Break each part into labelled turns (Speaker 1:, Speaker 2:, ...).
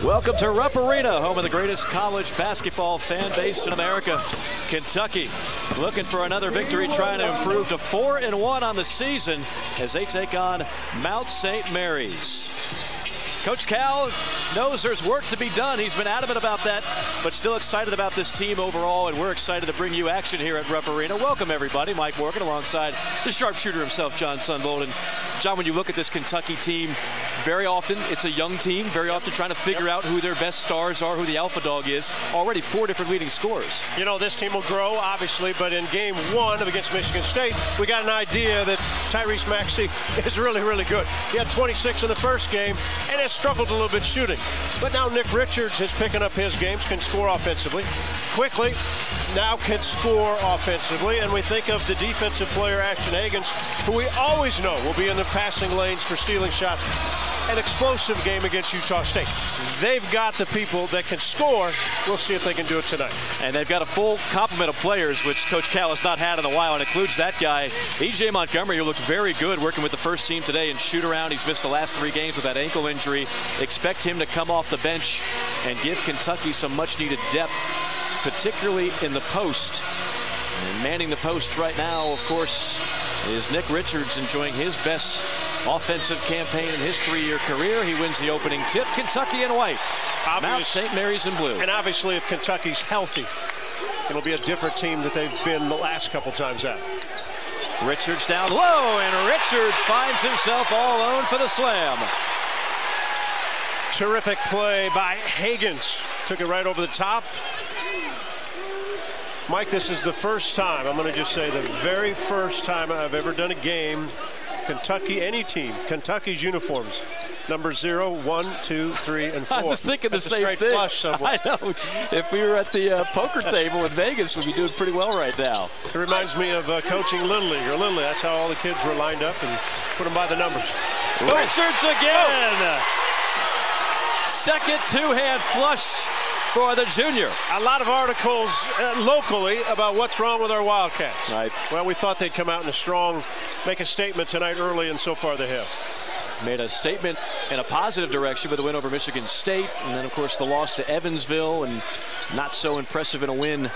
Speaker 1: Welcome to Rupp Arena, home of the greatest college basketball fan base in America. Kentucky looking for another victory, trying to improve to 4-1 on the season as they take on Mount St. Mary's. Coach Cal knows there's work to be done. He's been adamant about that, but still excited about this team overall, and we're excited to bring you action here at Rupp Arena. Welcome, everybody. Mike Morgan alongside the sharpshooter himself, John Sunvold. And John, when you look at this Kentucky team, very often it's a young team, very often trying to figure out who their best stars are, who the alpha dog is. Already 4 different leading scorers.
Speaker 2: You know, this team will grow, obviously, but in game 1 against Michigan State, we got an idea that Tyrese Maxey is really, really good. He had 26 in the first game, and has struggled a little bit shooting. But now Nick Richards is picking up his games, can score offensively. Quickly, now can score offensively, and we think of the defensive player, Ashton Hagans, who we always know will be in the passing lanes for stealing shots. An explosive game against Utah State. They've got the people that can score. We'll see if they can do it tonight.
Speaker 1: And they've got a full complement of players, which Coach Cal has not had in a while, and includes that guy, E.J. Montgomery, who looked very good working with the first team today in shoot-around. He's missed the last 3 games with that ankle injury. Expect him to come off the bench and give Kentucky some much-needed depth, particularly in the post. And manning the post right now, of course, is Nick Richards, enjoying his best offensive campaign in his 3-year career. He wins the opening tip. Kentucky in white. Mount St. Mary's in blue.
Speaker 2: And obviously, if Kentucky's healthy, it'll be a different team that they've been the last couple times out.
Speaker 1: Richards down low, and Richards finds himself all alone for the slam.
Speaker 2: Terrific play by Hagans. Took it right over the top. Mike, this is the first time, I'm going to just say the very first time I've ever done a game, Kentucky, any team, Kentucky's uniforms, number 0, 1, 2, 3, and 4.
Speaker 1: I was thinking the same thing.
Speaker 2: Flush somewhere.
Speaker 1: I know. If we were at the poker table in Vegas, we'd be doing pretty well right now.
Speaker 2: It reminds me of coaching Little League. That's how all the kids were lined up and put them by the numbers.
Speaker 1: Richards again. Second two-hand flush for the junior.
Speaker 2: A lot of articles locally about what's wrong with our Wildcats.
Speaker 1: Right.
Speaker 2: Well, we thought they'd come out in a strong, make a statement tonight early, and so far they have.
Speaker 1: Made a statement in a positive direction with a win over Michigan State, and then of course the loss to Evansville, and not so impressive in a win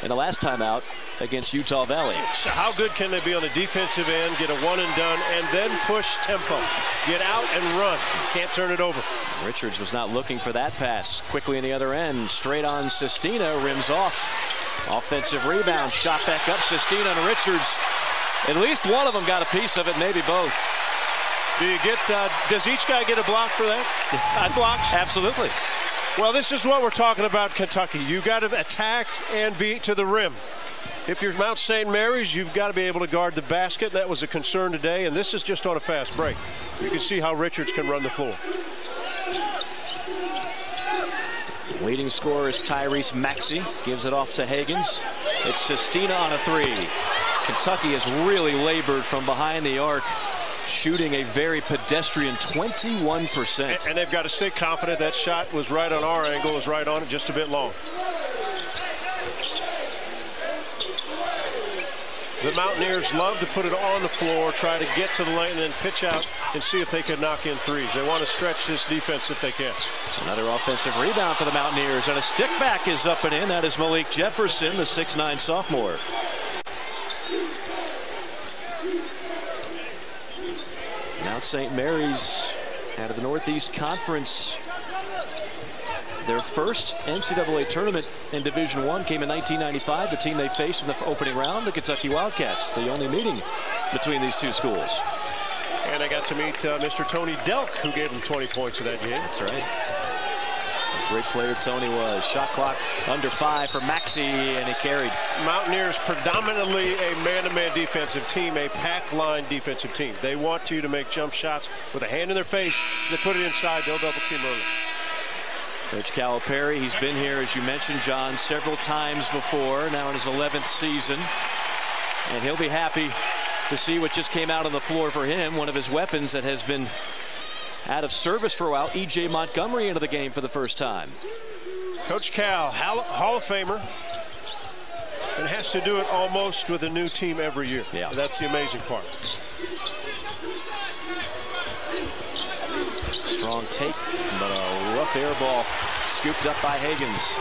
Speaker 1: in the last time out against Utah Valley.
Speaker 2: So how good can they be on the defensive end, get a one and done, and then push tempo, get out and run, can't turn it over.
Speaker 1: Richards was not looking for that pass. Quickly in the other end, straight on Sestina, rims off. Offensive rebound, shot back up. Sestina and Richards, at least one of them got a piece of it, maybe both.
Speaker 2: Do you get, does each guy get a block for that? Blocks?
Speaker 1: Absolutely.
Speaker 2: Well, this is what we're talking about, Kentucky. You got to attack and be to the rim. If you're Mount St. Mary's, you've got to be able to guard the basket. That was a concern today, and this is just on a fast break. You can see how Richards can run the floor.
Speaker 1: Leading scorer is Tyrese Maxey. Gives it off to Hagans. It's Sestina on a 3. Kentucky has really labored from behind the arc, shooting a very pedestrian 21%.
Speaker 2: And they've got to stay confident. That shot was right on our angle, was right on it, just a bit long. The Mountaineers love to put it on the floor, try to get to the lane, and then pitch out and see if they can knock in threes. They want to stretch this defense if they can.
Speaker 1: Another offensive rebound for the Mountaineers, and a stick back is up and in. That is Malik Jefferson, the 6'9" sophomore. Mount St. Mary's out of the Northeast Conference. Their first NCAA tournament in Division I came in 1995. The team they faced in the opening round, the Kentucky Wildcats, the only meeting between these two schools.
Speaker 2: And I got to meet Mr. Tony Delk, who gave them 20 points in that game.
Speaker 1: That's right. A great player Tony was. Shot clock under 5 for Maxey, and he carried. Mountaineers
Speaker 2: predominantly a man-to-man defensive team, a packed line defensive team. They want you to make jump shots with a hand in their face. They put it inside, they'll double team early.
Speaker 1: Coach Calipari, he's been here, as you mentioned, John, several times before, now in his 11th season. And he'll be happy to see what just came out on the floor for him. One of his weapons that has been out of service for a while, E.J. Montgomery into the game for the first time.
Speaker 2: Coach Cal, Hall of Famer, and has to do it almost with a new team every year.
Speaker 1: Yeah.
Speaker 2: That's the amazing part.
Speaker 1: Strong take But a rough air ball scooped up by Hagans.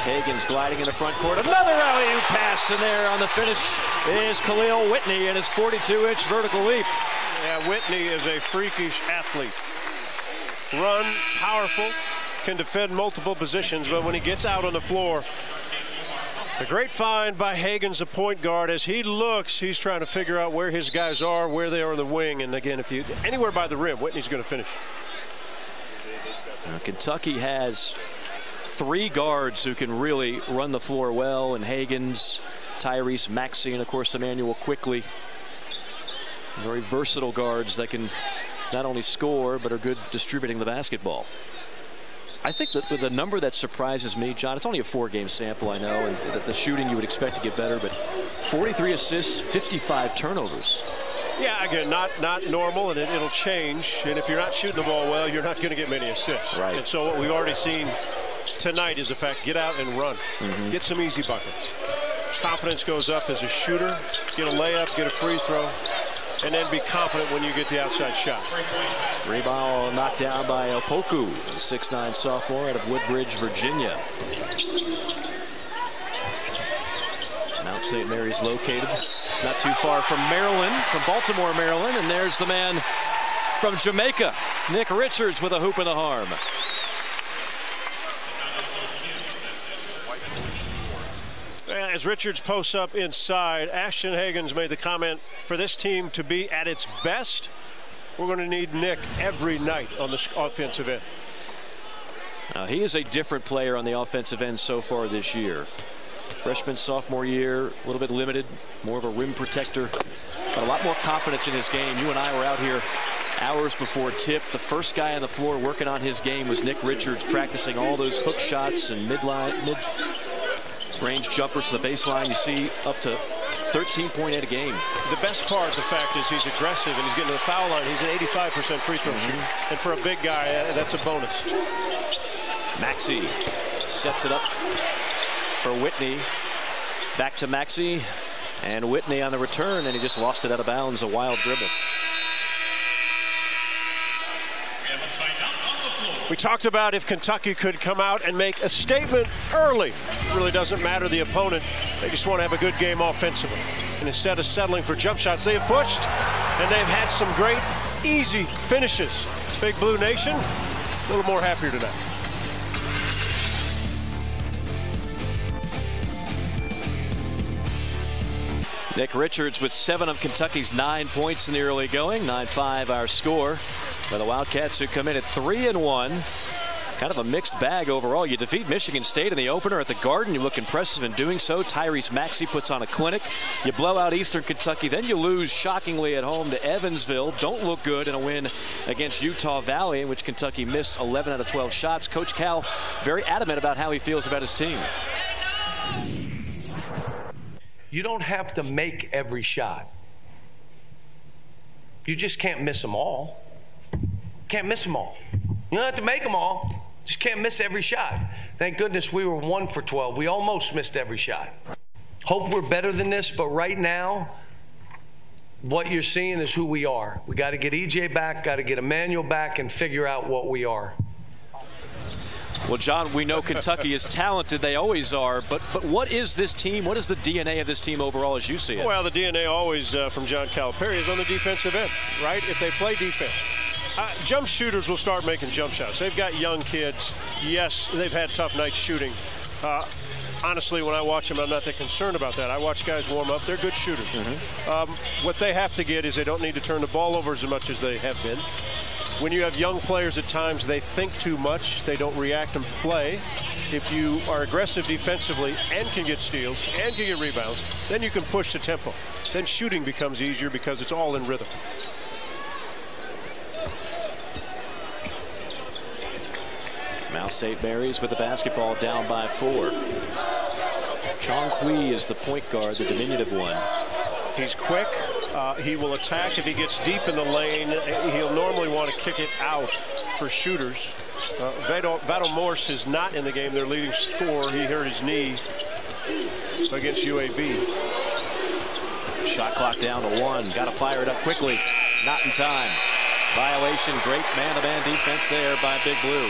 Speaker 1: Hagans gliding in the front court. Another alley-oop pass, and there on the finish is Khalil Whitney and his 42-inch vertical leap.
Speaker 2: Yeah, Whitney is a freakish athlete. Run, powerful, can defend multiple positions, but when he gets out on the floor, a great find by Hagans, the point guard. As he looks, he's trying to figure out where his guys are, where they are in the wing. And again, if you anywhere by the rim, Whitney's going to finish.
Speaker 1: Kentucky has 3 guards who can really run the floor well, and Hagans, Tyrese Maxey, and of course Immanuel Quickley. Very versatile guards that can not only score but are good distributing the basketball. I think that the number that surprises me, John, it's only a 4-game sample, I know, and that the shooting you would expect to get better, but 43 assists, 55 turnovers.
Speaker 2: Yeah, again, not normal, and it'll change. And if you're not shooting the ball well, you're not going to get many assists.
Speaker 1: Right.
Speaker 2: And so what we've already seen tonight is the fact, get out and run. Get some easy buckets. Confidence goes up as a shooter. Get a layup, get a free throw, and then be confident when you get the outside shot.
Speaker 1: Rebound knocked down by Opoku, a 6'9" sophomore out of Woodbridge, Virginia. Mount St. Mary's located not too far from Maryland, from Baltimore, Maryland, and there's the man from Jamaica, Nick Richards, with a hoop in the arm.
Speaker 2: As Richards posts up inside, Ashton Hagans made the comment, for this team to be at its best, we're going to need Nick every night on the offensive end.
Speaker 1: He is a different player on the offensive end so far this year. Freshman, sophomore year, a little bit limited, more of a rim protector, but a lot more confidence in his game. You and I were out here hours before tip. The first guy on the floor working on his game was Nick Richards, practicing all those hook shots and mid-range jumpers from the baseline. You see up to 13.8 a game.
Speaker 2: The best part, the fact is he's aggressive and he's getting to the foul line. He's an 85% free throw shooter. And for a big guy, that's a bonus.
Speaker 1: Maxey sets it up for Whitney. Back to Maxey, and Whitney on the return, and he just lost it out of bounds. A wild dribble.
Speaker 2: We talked about if Kentucky could come out and make a statement early. It really doesn't matter the opponent. They just want to have a good game offensively. And instead of settling for jump shots, they have pushed, and they've had some great, easy finishes. Big Blue Nation, a little more happier tonight.
Speaker 1: Nick Richards with 7 of Kentucky's 9 points in the early going. 9-5 our score. For the Wildcats, who come in at 3-1. Kind of a mixed bag overall. You defeat Michigan State in the opener at the Garden. You look impressive in doing so. Tyrese Maxey puts on a clinic. You blow out Eastern Kentucky. Then you lose shockingly at home to Evansville. Don't look good in a win against Utah Valley, in which Kentucky missed 11 out of 12 shots. Coach Cal very adamant about how he feels about his team.
Speaker 3: You don't have to make every shot. You just can't miss them all. Can't miss them all. You don't have to make them all. Just can't miss every shot. Thank goodness we were 1 for 12. We almost missed every shot. Hope we're better than this, but right now, what you're seeing is who we are. We got to get EJ back, got to get Immanuel back, and figure out what we are.
Speaker 1: Well, John, we know Kentucky is talented. They always are. But what is this team? What is the DNA of this team overall as you see it?
Speaker 2: Well, the DNA always from John Calipari is on the defensive end, right? If they play defense. Jump shooters will start making jump shots. They've got young kids. Yes, they've had tough nights shooting. Honestly, when I watch them, I'm not that concerned about that. I watch guys warm up. They're good shooters. What they have to get is they don't need to turn the ball over as much as they have been. When you have young players at times, they think too much. They don't react and play. If you are aggressive defensively and can get steals and can get rebounds, then you can push the tempo. Then shooting becomes easier because it's all in rhythm.
Speaker 1: Mount St. Mary's with the basketball down by 4. Chong Hui is the point guard, the diminutive one.
Speaker 2: He's quick. He will attack if he gets deep in the lane. He'll normally want to kick it out for shooters. Vado Morse is not in the game. Their leading scorer. He hurt his knee against UAB.
Speaker 1: Shot clock down to 1. Got to fire it up quickly. Not in time. Violation. Great man-to-man defense there by Big Blue.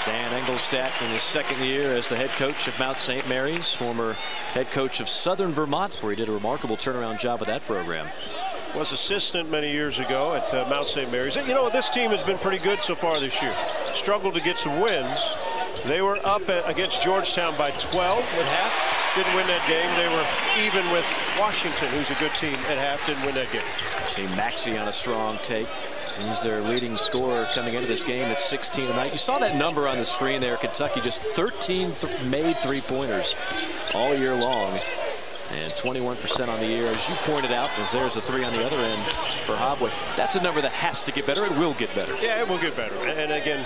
Speaker 1: Dan Engelstadt in his second year as the head coach of Mount St. Mary's, former head coach of Southern Vermont, where he did a remarkable turnaround job with that program.
Speaker 2: Was assistant many years ago at Mount St. Mary's. And, you know, this team has been pretty good so far this year. Struggled to get some wins. They were up against Georgetown by 12 at half. Didn't win that game. They were even with Washington, who's a good team, at half. Didn't win that game.
Speaker 1: See Maxey on a strong take. He's their leading scorer coming into this game at 16 tonight. You saw that number on the screen there. Kentucky just 13 made three-pointers all year long. And 21% on the year, as you pointed out, as there's a 3 on the other end for Hobway. That's a number that has to get better. It will get better.
Speaker 2: Yeah, it will get better. And again,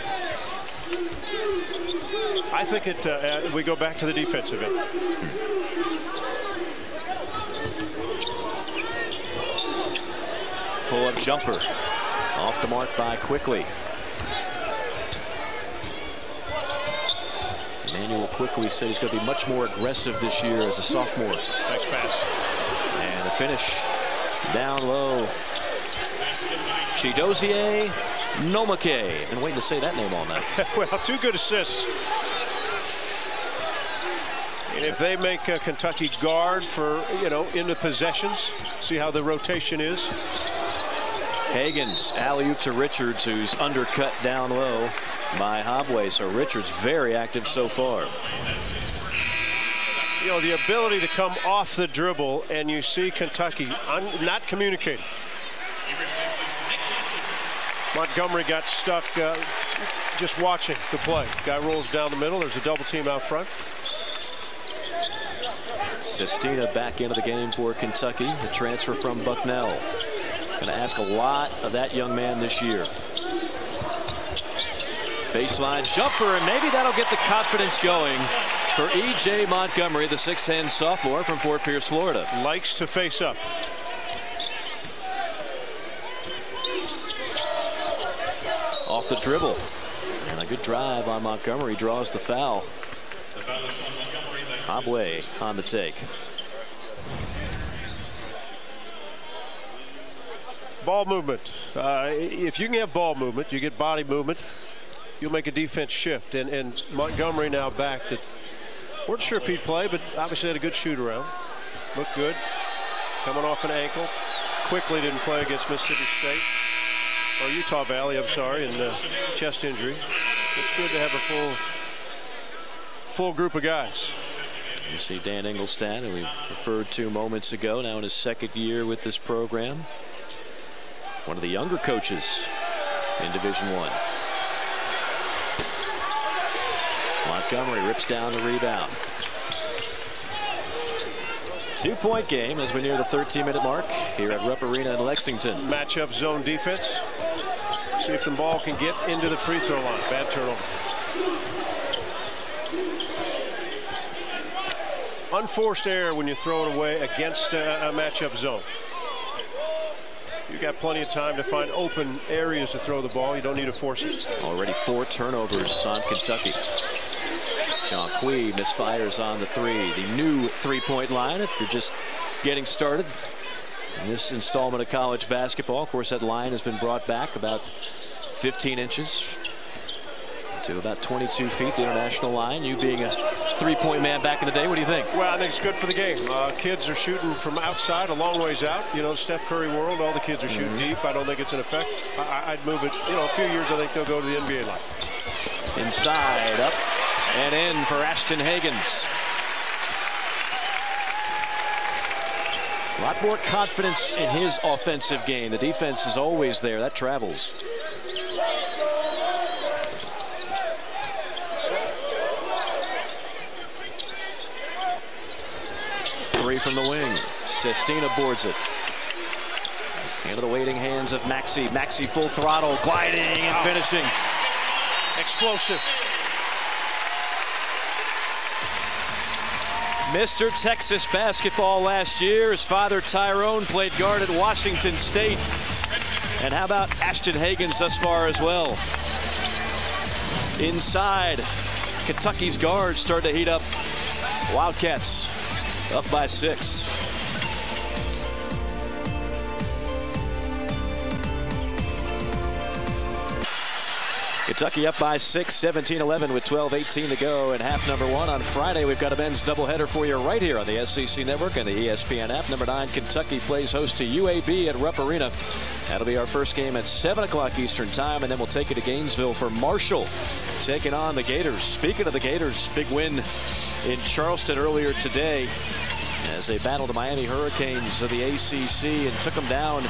Speaker 2: I think we go back to the defensive end.
Speaker 1: Pull-up jumper. Off the mark by Quickly. Emmanuel Quickly said he's going to be much more aggressive this year as a sophomore.
Speaker 2: Nice pass.
Speaker 1: And the finish down low. Chidozie Nomake. Been waiting to say that name all night.
Speaker 2: Well, 2 good assists. And if they make Kentucky guard for, you know, into possessions, see how the rotation is.
Speaker 1: Hagens, alley-oop to Richards, who's undercut down low by Hobway. So Richards very active so far.
Speaker 2: You know, the ability to come off the dribble, and you see Kentucky not communicating. Montgomery got stuck just watching the play. Guy rolls down the middle. There's a double team out front.
Speaker 1: Sestina back into the game for Kentucky, the transfer from Bucknell. Going to ask a lot of that young man this year. Baseline jumper, and maybe that'll get the confidence going for E.J. Montgomery, the 6'10 sophomore from Fort Pierce, Florida.
Speaker 2: Likes to face up.
Speaker 1: Off the dribble. And a good drive on Montgomery draws the foul. Hobway on the take.
Speaker 2: Ball movement. If you can have ball movement, you get body movement, you'll make a defense shift. And Montgomery now back. That weren't sure if he'd play, but obviously had a good shoot around. Looked good. Coming off an ankle. Quickly didn't play against Mississippi State. Or Utah Valley, I'm sorry, and chest injury. It's good to have a full group of guys.
Speaker 1: You see Dan Engelstadt, who we referred to moments ago, now in his second year with this program. One of the younger coaches in Division I. Montgomery rips down the rebound. 2-point game as we near the 13-minute mark here at Rupp Arena in Lexington.
Speaker 2: Matchup zone defense. See if the ball can get into the free throw line. Bad turnover. Unforced error when you throw it away against a matchup zone. You've got plenty of time to find open areas to throw the ball. You don't need to force it.
Speaker 1: Already 4 turnovers on Kentucky. John Quee misfires on the 3. The new three-point line, if you're just getting started in this installment of college basketball. Of course, that line has been brought back about 15 inches to about 22 feet, the international line. You being a three-point man back in the day, what do you think?
Speaker 2: Well, I think it's good for the game. Kids are shooting from outside, a long ways out. You know, Steph Curry world, all the kids are shooting deep. I don't think it's an effect. I'd move it. You know, a few years, I think they'll go to the NBA line.
Speaker 1: Inside, up, and in for Ashton Hagens. A lot more confidence in his offensive game. The defense is always there. That travels. Three from the wing. Sestina boards it. Into the waiting hands of Maxey. Maxey full throttle, gliding and finishing.
Speaker 2: Explosive.
Speaker 1: Mr. Texas basketball last year. His father Tyrone played guard at Washington State. And how about Ashton Hagens thus far as well? Inside, Kentucky's guards start to heat up. Wildcats up by 6. Kentucky up by 6, 17-11 with 12:18 to go in half number 1. On Friday, we've got a men's doubleheader for you right here on the SEC Network and the ESPN app. Number 9, Kentucky plays host to UAB at Rupp Arena. That'll be our first game at 7 o'clock Eastern time, and then we'll take you to Gainesville for Marshall taking on the Gators. Speaking of the Gators, big win in Charleston earlier today as they battled the Miami Hurricanes of the ACC and took them down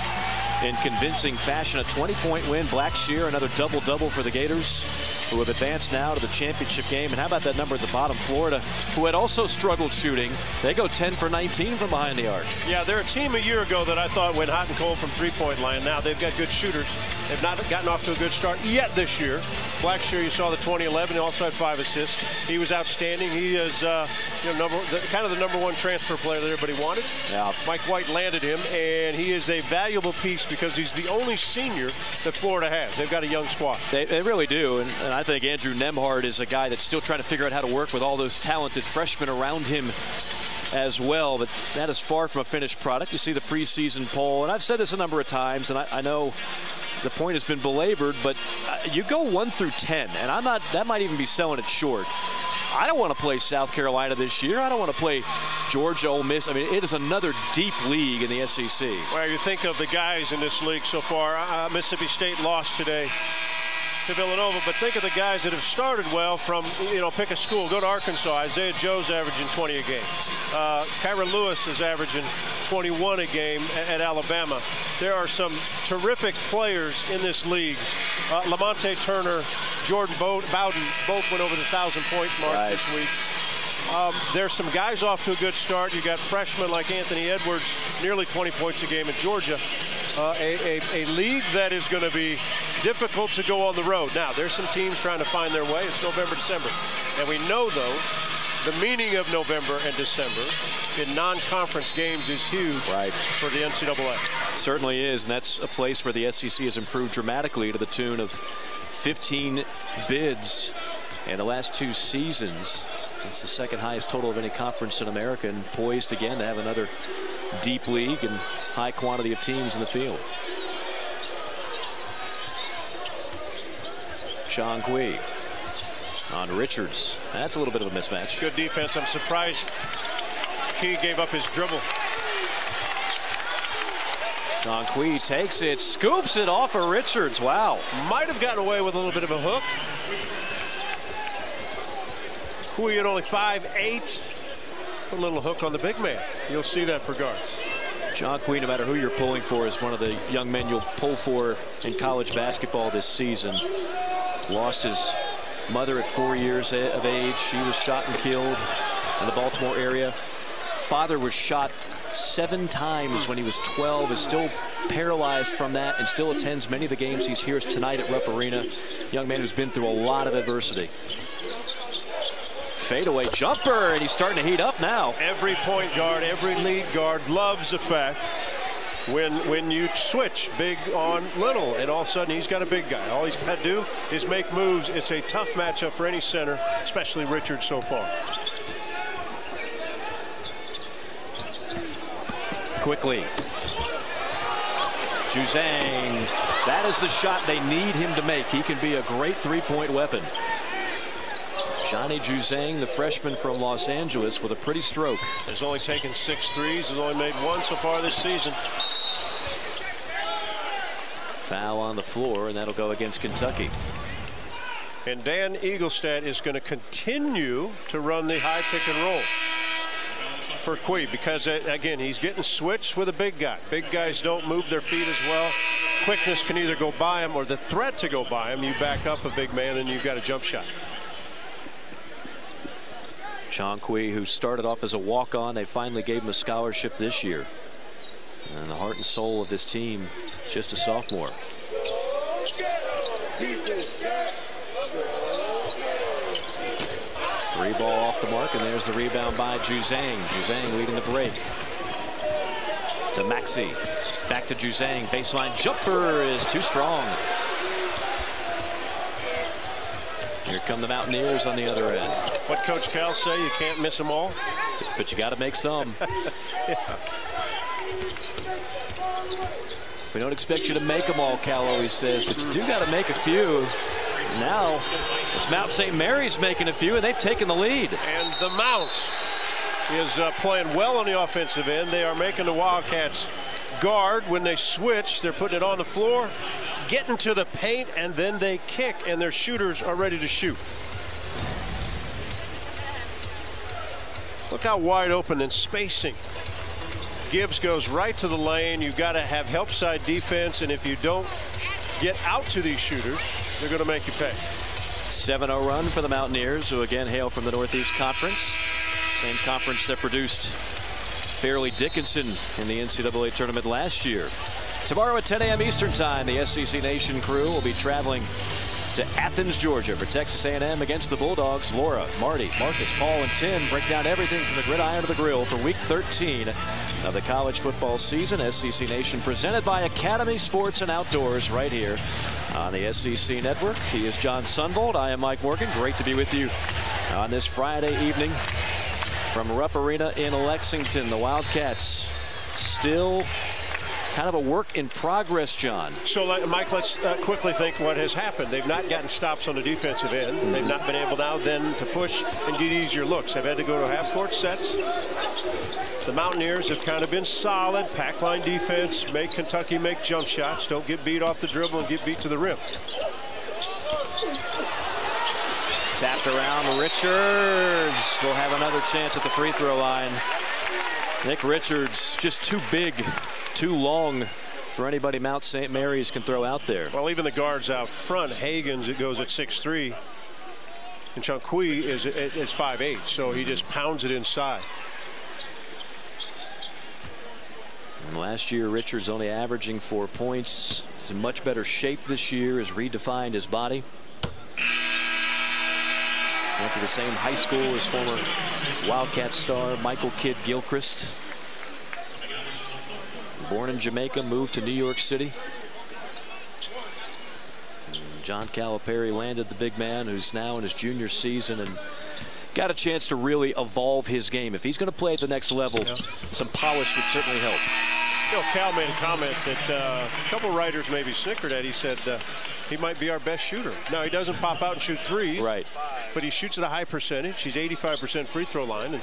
Speaker 1: in convincing fashion. A 20-point win. Blackshear, another double-double for the Gators, who have advanced now to the championship game. And how about that number at the bottom? Florida, who had also struggled shooting. They go 10 for 19 from behind the arc.
Speaker 2: Yeah, they're a team a year ago that I thought went hot and cold from three-point land. Now they've got good shooters. They've not gotten off to a good start yet this year. Blackshear, you saw the 2011. He also had 5 assists. He was outstanding. He is kind of the number 1 transfer player that everybody wanted.
Speaker 1: Yeah.
Speaker 2: Mike White landed him, and he is a valuable piece because he's the only senior that Florida has. They've got a young squad.
Speaker 1: They really do, and I think Andrew Nembhard is a guy that's still trying to figure out how to work with all those talented freshmen around him as well, but that is far from a finished product. You see the preseason poll, and I've said this a number of times, and I know the point has been belabored, but you go 1 through 10, and that might even be selling it short. I don't want to play South Carolina this year. I don't want to play Georgia, Ole Miss. I mean, it is another deep league in the SEC.
Speaker 2: Well, you think of the guys in this league so far. Mississippi State lost today to Villanova, but think of the guys that have started well from, pick a school. Go to Arkansas. Isaiah Joe's averaging 20 a game. Kyra Lewis is averaging 21 a game at Alabama. There are some terrific players in this league. Lamonte Turner, Jordan Bowden both went over the 1,000-point mark this week. There's some guys off to a good start. You got freshmen like Anthony Edwards, nearly 20 points a game at Georgia. A league that is going to be difficult to go on the road. Now, there's some teams trying to find their way. It's November, December. And we know, though, the meaning of November and December in non-conference games is huge for the NCAA.
Speaker 1: It certainly is, and that's a place where the SEC has improved dramatically to the tune of 15 bids in the last 2 seasons. It's the second highest total of any conference in America, and poised again to have another deep league and high quantity of teams in the field. Sean Kui on Richards. That's a little bit of a mismatch.
Speaker 2: Good defense. I'm surprised Key gave up his dribble.
Speaker 1: Sean Kui takes it, scoops it off of Richards. Wow.
Speaker 2: Might have gotten away with a little bit of a hook. Kui at only 5'8". A little hook on the big man. You'll see that for guards.
Speaker 1: Sean Kui, no matter who you're pulling for, is one of the young men you'll pull for in college basketball this season. Lost his mother at 4 years of age. She was shot and killed in the Baltimore area. Father was shot 7 times when he was 12, is still paralyzed from that, and still attends many of the games he's here tonight at Rupp Arena. Young man who's been through a lot of adversity. Fadeaway jumper, and he's starting to heat up now.
Speaker 2: Every point guard, every lead guard loves the fact when you switch big on little, and all of a sudden he's got a big guy. All he's got to do is make moves. It's a tough matchup for any center, especially Richards so far.
Speaker 1: Quickly. Juzang. That is the shot they need him to make. He can be a great three-point weapon. Johnny Juzang, the freshman from Los Angeles, with a pretty stroke.
Speaker 2: Has only taken 6 threes. Has only made 1 so far this season.
Speaker 1: Foul on the floor, and that'll go against Kentucky.
Speaker 2: And Dan Eaglestad is going to continue to run the high pick and roll for Kui, because again, he's getting switched with a big guy. Big guys don't move their feet as well. Quickness can either go by him, or the threat to go by him. You back up a big man and you've got a jump shot.
Speaker 1: Sean Kui, who started off as a walk-on, they finally gave him a scholarship this year. And the heart and soul of this team, just a sophomore. Three ball off the mark, and there's the rebound by Juzang. Juzang leading the break. To Maxey. Back to Juzang. Baseline jumper is too strong. Here come the Mountaineers on the other end.
Speaker 2: What Coach Cal say? You can't miss them all.
Speaker 1: but you got to make some.
Speaker 2: Yeah.
Speaker 1: We don't expect you to make them all, Cal always says, but you do got to make a few. Now it's Mount St. Mary's making a few, and they've taken the lead.
Speaker 2: And the Mount is playing well on the offensive end. They are making the Wildcats guard. When they switch, they're putting it on the floor, getting to the paint, and then they kick, and their shooters are ready to shoot. Look how wide open and spacing. Gibbs goes right to the lane. You've got to have help side defense, and if you don't get out to these shooters, they're going to make you pay.
Speaker 1: 7-0 run for the Mountaineers, who again hail from the Northeast Conference. Same conference that produced Fairleigh Dickinson in the NCAA tournament last year. Tomorrow at 10 a.m. Eastern Time, the SEC Nation crew will be traveling to Athens, Georgia for Texas A&M against the Bulldogs. Laura, Marty, Marcus, Paul, and Tim break down everything from the gridiron to the grill for Week 13 of the college football season. SEC Nation presented by Academy Sports and Outdoors right here on the SEC Network. He is John Sunvold. I am Mike Morgan. Great to be with you on this Friday evening from Rupp Arena in Lexington. The Wildcats still kind of a work in progress, John.
Speaker 2: So, Mike, let's quickly think what has happened. They've not gotten stops on the defensive end. They've not been able now then to push and get easier looks. They've had to go to half-court sets. The Mountaineers have kind of been solid. Pack line defense, make Kentucky make jump shots. Don't get beat off the dribble and get beat to the rim.
Speaker 1: Tapped around. Richards will have another chance at the free throw line. Nick Richards just too big, too long for anybody Mount St. Mary's can throw out there.
Speaker 2: Well, even the guards out front, Hagens, it goes at 6'3", and Chankui is 5'8", so he just pounds it inside.
Speaker 1: And last year, Richards only averaging 4 points. He's in much better shape this year, has redefined his body. Went to the same high school as former Wildcat star Michael Kidd Gilchrist. Born in Jamaica, moved to New York City. And John Calipari landed the big man, who's now in his junior season and got a chance to really evolve his game. If he's going to play at the next level, some polish would certainly help.
Speaker 2: You know, Cal made a comment that a couple writers maybe snickered at. He said he might be our best shooter. Now, he doesn't pop out and shoot three.
Speaker 1: Right.
Speaker 2: But he shoots at a high percentage. He's 85% free throw line, and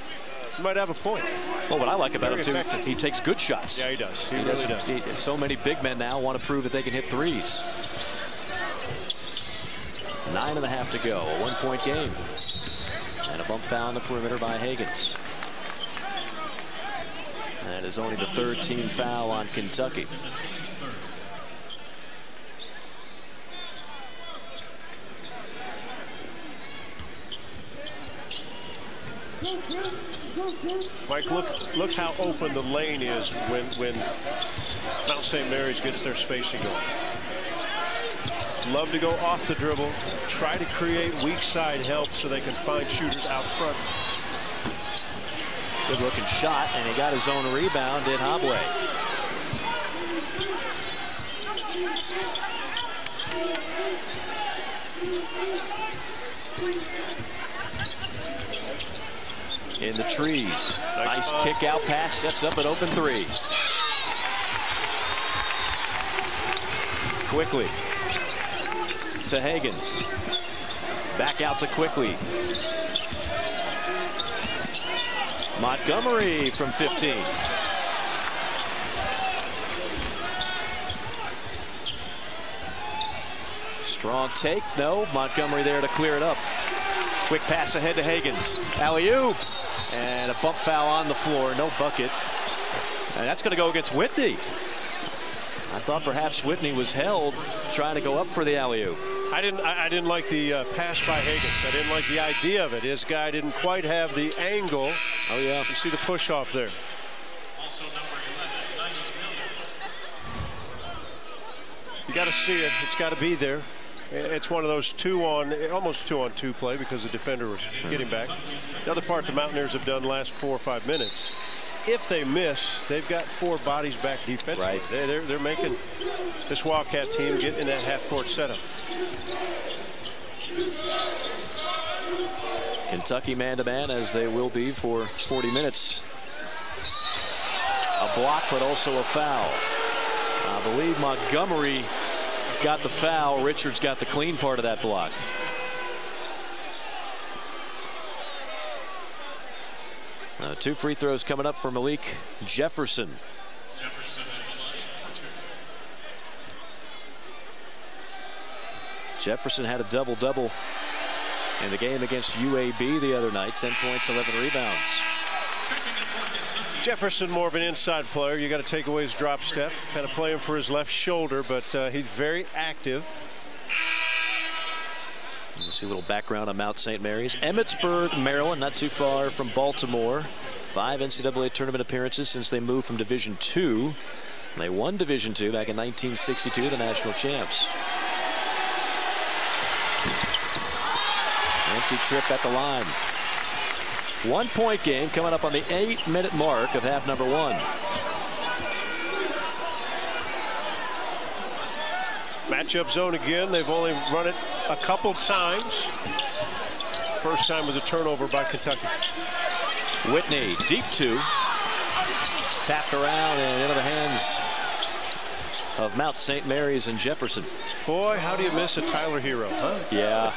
Speaker 2: he might have a point.
Speaker 1: Well, what I like about him, too, he takes good shots.
Speaker 2: Yeah, he does. He really does.
Speaker 1: So many big men now want to prove that they can hit threes. 9.5 to go. A 1-point game. And a bump foul on the perimeter by Hagens. That is only the third team foul on Kentucky.
Speaker 2: Mike, look how open the lane is when Mount St. Mary's gets their spacing going. Love to go off the dribble, try to create weak side help so they can find shooters out front.
Speaker 1: Good looking shot, and he got his own rebound, did Hobley. In the trees. Nice kick out pass, sets up an open three. Quickly to Hagens. Back out to Quickly. Montgomery from 15. Strong take. No. Montgomery there to clear it up. Quick pass ahead to Hagens. Alley-oop. And a bump foul on the floor. No bucket. And that's going to go against Whitney. I thought perhaps Whitney was held trying to go up for the alley-oop.
Speaker 2: I didn't like the pass by Hagens. I didn't like the idea of it. His guy didn't quite have the angle.
Speaker 1: Oh, yeah.
Speaker 2: You see the push off there. You got to see it. It's got to be there. It's one of those almost 2-on-2 play because the defender was getting back. The other part the Mountaineers have done the last 4 or 5 minutes. If they miss, they've got 4 bodies back defensively.
Speaker 1: Right.
Speaker 2: They're making this Wildcat team get in that half-court setup.
Speaker 1: Kentucky man-to-man, as they will be for 40 minutes. A block, but also a foul. I believe Montgomery got the foul. Richards got the clean part of that block. Two free throws coming up for Malik Jefferson. Jefferson had a double-double in the game against UAB the other night. 10 points, 11 rebounds.
Speaker 2: Jefferson, more of an inside player. You got to take away his drop step. Kind of play him for his left shoulder, but he's very active.
Speaker 1: You see a little background on Mount St. Mary's. Emmitsburg, Maryland, not too far from Baltimore. 5 NCAA tournament appearances since they moved from Division II. They won Division II back in 1962, the national champs. Empty trip at the line. 1-point game coming up on the 8-minute mark of half number 1.
Speaker 2: Matchup zone again. They've only run it a couple times. First time was a turnover by Kentucky.
Speaker 1: Whitney, deep 2. Tapped around and into the hands of Mount St. Mary's and Jefferson.
Speaker 2: Boy, how do you miss a Tyler Hero, huh?
Speaker 1: Yeah.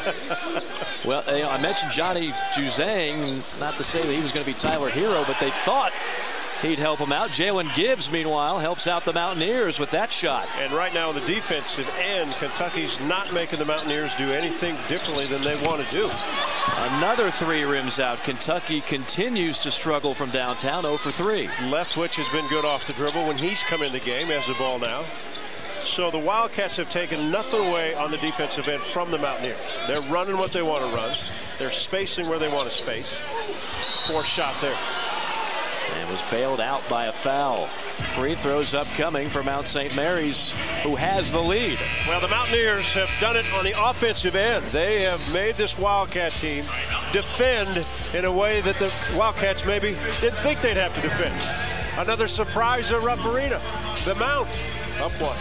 Speaker 1: Well, you know, I mentioned Johnny Juzang, not to say that he was going to be Tyler Hero, but they thought he'd help him out. Jalen Gibbs, meanwhile, helps out the Mountaineers with that shot.
Speaker 2: And right now, on the defensive end, Kentucky's not making the Mountaineers do anything differently than they want to do.
Speaker 1: Another 3 rims out. Kentucky continues to struggle from downtown, 0 for 3.
Speaker 2: Leftwich has been good off the dribble when he's come in the game, has the ball now. So the Wildcats have taken nothing away on the defensive end from the Mountaineers. They're running what they want to run. They're spacing where they want to space. 4th shot there.
Speaker 1: And was bailed out by a foul. Free throws upcoming for Mount St. Mary's, who has the lead.
Speaker 2: Well, the Mountaineers have done it on the offensive end. They have made this Wildcat team defend in a way that the Wildcats maybe didn't think they'd have to defend. Another surprise at Rupp Arena. The Mount up 1.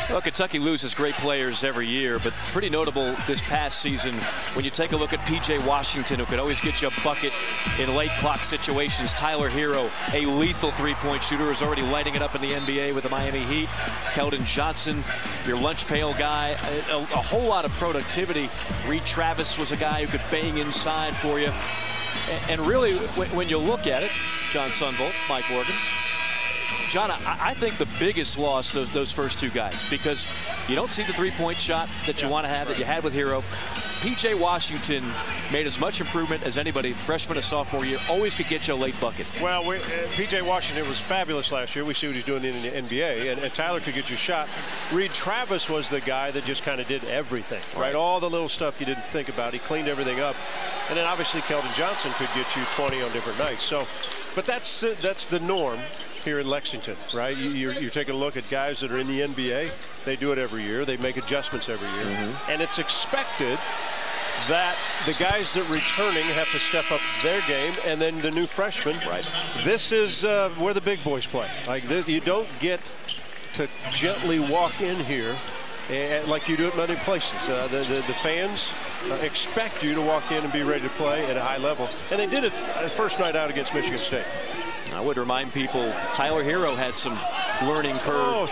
Speaker 1: Well, Kentucky loses great players every year, but pretty notable this past season when you take a look at P.J. Washington, who could always get you a bucket in late clock situations. Tyler Hero, a lethal 3-point shooter, is already lighting it up in the NBA with the Miami Heat. Keldon Johnson, your lunch pail guy, a whole lot of productivity. Reed Travis was a guy who could bang inside for you. And really, when you look at it, John Sunvolt, Mike Morgan, John, I think the biggest loss, those first 2 guys, because you don't see the 3-point shot that you want to have, that you had with Hero. P.J. Washington made as much improvement as anybody, freshman and sophomore year, always could get you a late bucket.
Speaker 2: Well, P.J. Washington was fabulous last year. We see what he's doing in the NBA, and Tyler could get you a shot. Reed Travis was the guy that just kind of did everything, right? All the little stuff you didn't think about. He cleaned everything up. And then obviously Keldon Johnson could get you 20 on different nights. So, but that's the norm here in Lexington, right? You're taking a look at guys that are in the NBA. They do it every year. They make adjustments every year. And it's expected that the guys that returning have to step up their game, and then the new freshmen. Right. This is where the big boys play. Like this, you don't get to gently walk in here like you do at many places. The fans expect you to walk in and be ready to play at a high level. And they did it first night out against Michigan State.
Speaker 1: I would remind people, Tyler Hero had some learning curve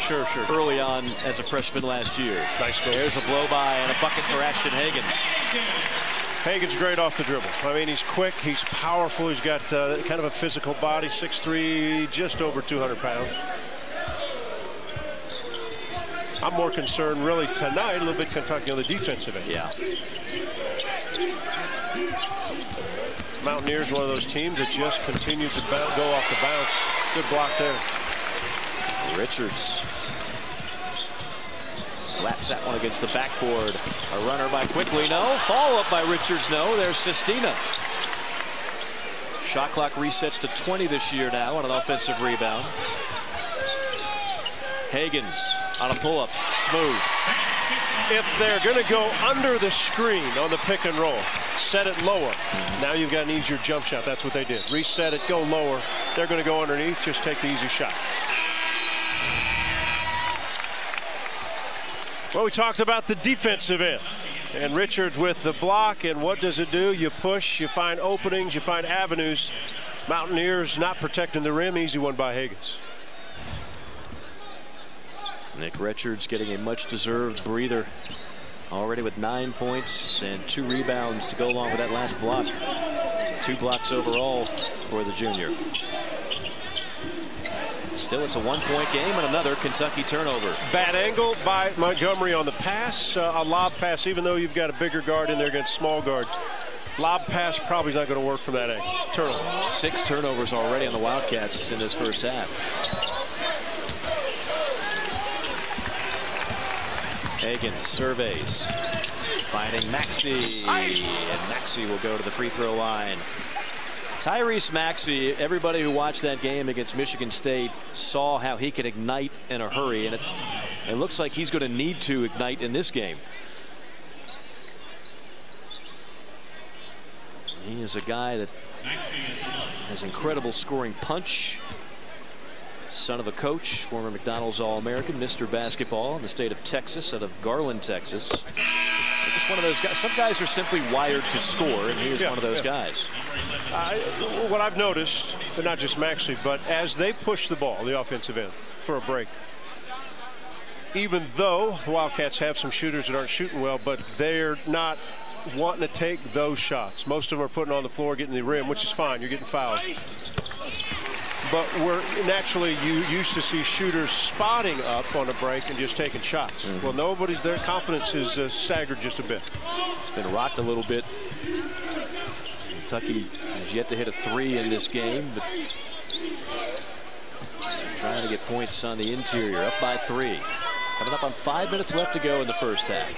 Speaker 1: early on as a freshman last year.
Speaker 2: Nice goal.
Speaker 1: There's a blow by and a bucket for Ashton Hagans.
Speaker 2: Hagan's great off the dribble. I mean, he's quick, he's powerful, he's got kind of a physical body, 6'3", just over 200 pounds. I'm more concerned really tonight, a little bit Kentucky on the defensive end.
Speaker 1: Yeah.
Speaker 2: Mountaineers, one of those teams that just continue to go off the bounce. Good block there.
Speaker 1: Richards slaps that one against the backboard. A runner by Quickly, no. Follow up by Richards, no. There's Sestina. Shot clock resets to 20 this year now on an offensive rebound. Hagans on a pull-up, smooth.
Speaker 2: If they're going to go under the screen on the pick and roll, set it lower. Now you've got an easier jump shot. That's what they did. Reset it, go lower. They're going to go underneath, just take the easy shot. Well, we talked about the defensive end. And Richards with the block, and what does it do? You push, you find openings, you find avenues. Mountaineers not protecting the rim. Easy one by Hagans.
Speaker 1: Nick Richards getting a much-deserved breather. Already with 9 points and 2 rebounds to go along with that last block. 2 blocks overall for the junior. Still, it's a 1-point game and another Kentucky turnover.
Speaker 2: Bad angle by Montgomery on the pass. A lob pass, even though you've got a bigger guard in there against small guard. Lob pass probably not going to work from that angle. Turnover.
Speaker 1: 6 turnovers already on the Wildcats in this first half. Hagans surveys, finding Maxey, and Maxey will go to the free throw line. Tyrese Maxey, everybody who watched that game against Michigan State saw how he can ignite in a hurry, and it looks like he's going to need to ignite in this game. He is a guy that has incredible scoring punch. Son of a coach, former McDonald's All-American, Mr. Basketball in the state of Texas, out of Garland, Texas. Just one of those guys. Some guys are simply wired to score, and he is one of those guys.
Speaker 2: What I've noticed, but not just Maxey, but as they push the ball, the offensive end, for a break, even though the Wildcats have some shooters that aren't shooting well, but they're not wanting to take those shots. Most of them are putting on the floor, getting the rim, which is fine. You're getting fouled. But naturally, you used to see shooters spotting up on a break and just taking shots. Well, their confidence is staggered just a bit.
Speaker 1: It's been rocked a little bit. Kentucky has yet to hit a 3 in this game, but trying to get points on the interior, up by 3. Coming up on 5 minutes left to go in the first half.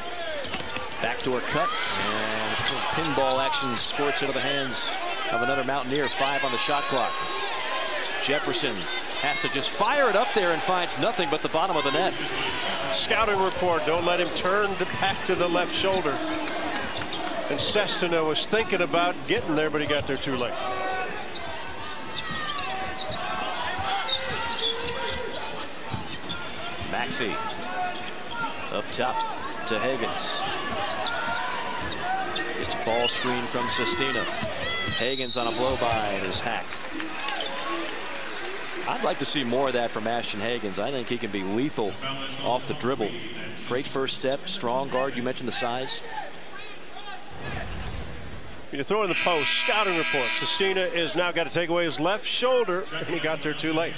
Speaker 1: Backdoor cut, and pinball action squirts into the hands of another Mountaineer. 5 on the shot clock. Jefferson has to just fire it up there and finds nothing but the bottom of the net.
Speaker 2: Scouting report, don't let him turn back to the left shoulder. And Sestina was thinking about getting there, but he got there too late.
Speaker 1: Maxey up top to Hagans. Gets a ball screen from Sestina. Hagans on a blow by and is hacked. I'd like to see more of that from Ashton Hagans. I think he can be lethal off the dribble. Great first step, strong guard. You mentioned the size.
Speaker 2: You throw in the post, scouting report. Sestina is now got to take away his left shoulder, and he got there too late.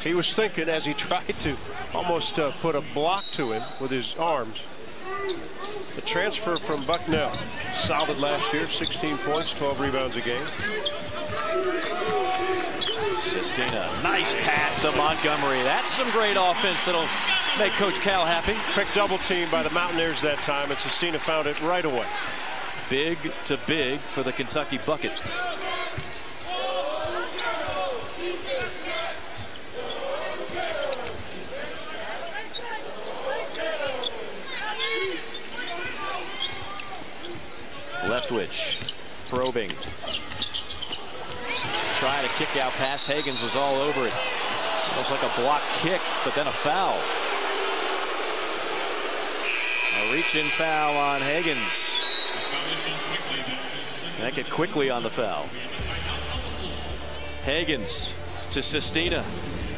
Speaker 2: He was thinking as he tried to almost put a block to him with his arms. The transfer from Bucknell, solid last year, 16 points, 12 rebounds a game.
Speaker 1: Sestina, nice pass to Montgomery. That's some great offense that'll make Coach Cal happy.
Speaker 2: Quick double team by the Mountaineers that time, and Sestina found it right away.
Speaker 1: Big to big for the Kentucky bucket. Leftwich probing. Trying to kick out pass. Hagans was all over it. It was like a block kick, but then a foul. A reach-in foul on Hagans. Make it quickly on the foul. Hagans to Sestina,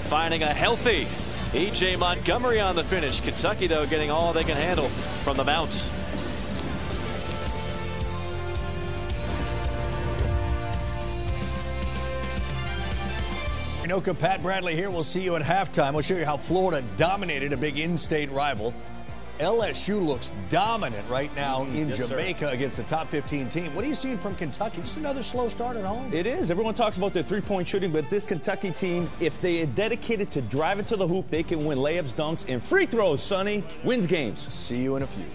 Speaker 1: finding a healthy E.J. Montgomery on the finish. Kentucky, though, getting all they can handle from the Mount.
Speaker 4: Anoka, Pat Bradley here. We'll see you at halftime. We'll show you how Florida dominated a big in-state rival. LSU looks dominant right now in Jamaica against the top 15 team. What are you seeing from Kentucky? Just another slow start at home.
Speaker 5: It is. Everyone talks about their three-point shooting, but this Kentucky team, if they are dedicated to driving to the hoop, they can win layups, dunks, and free throws, Sonny. Wins games.
Speaker 4: See you in a few.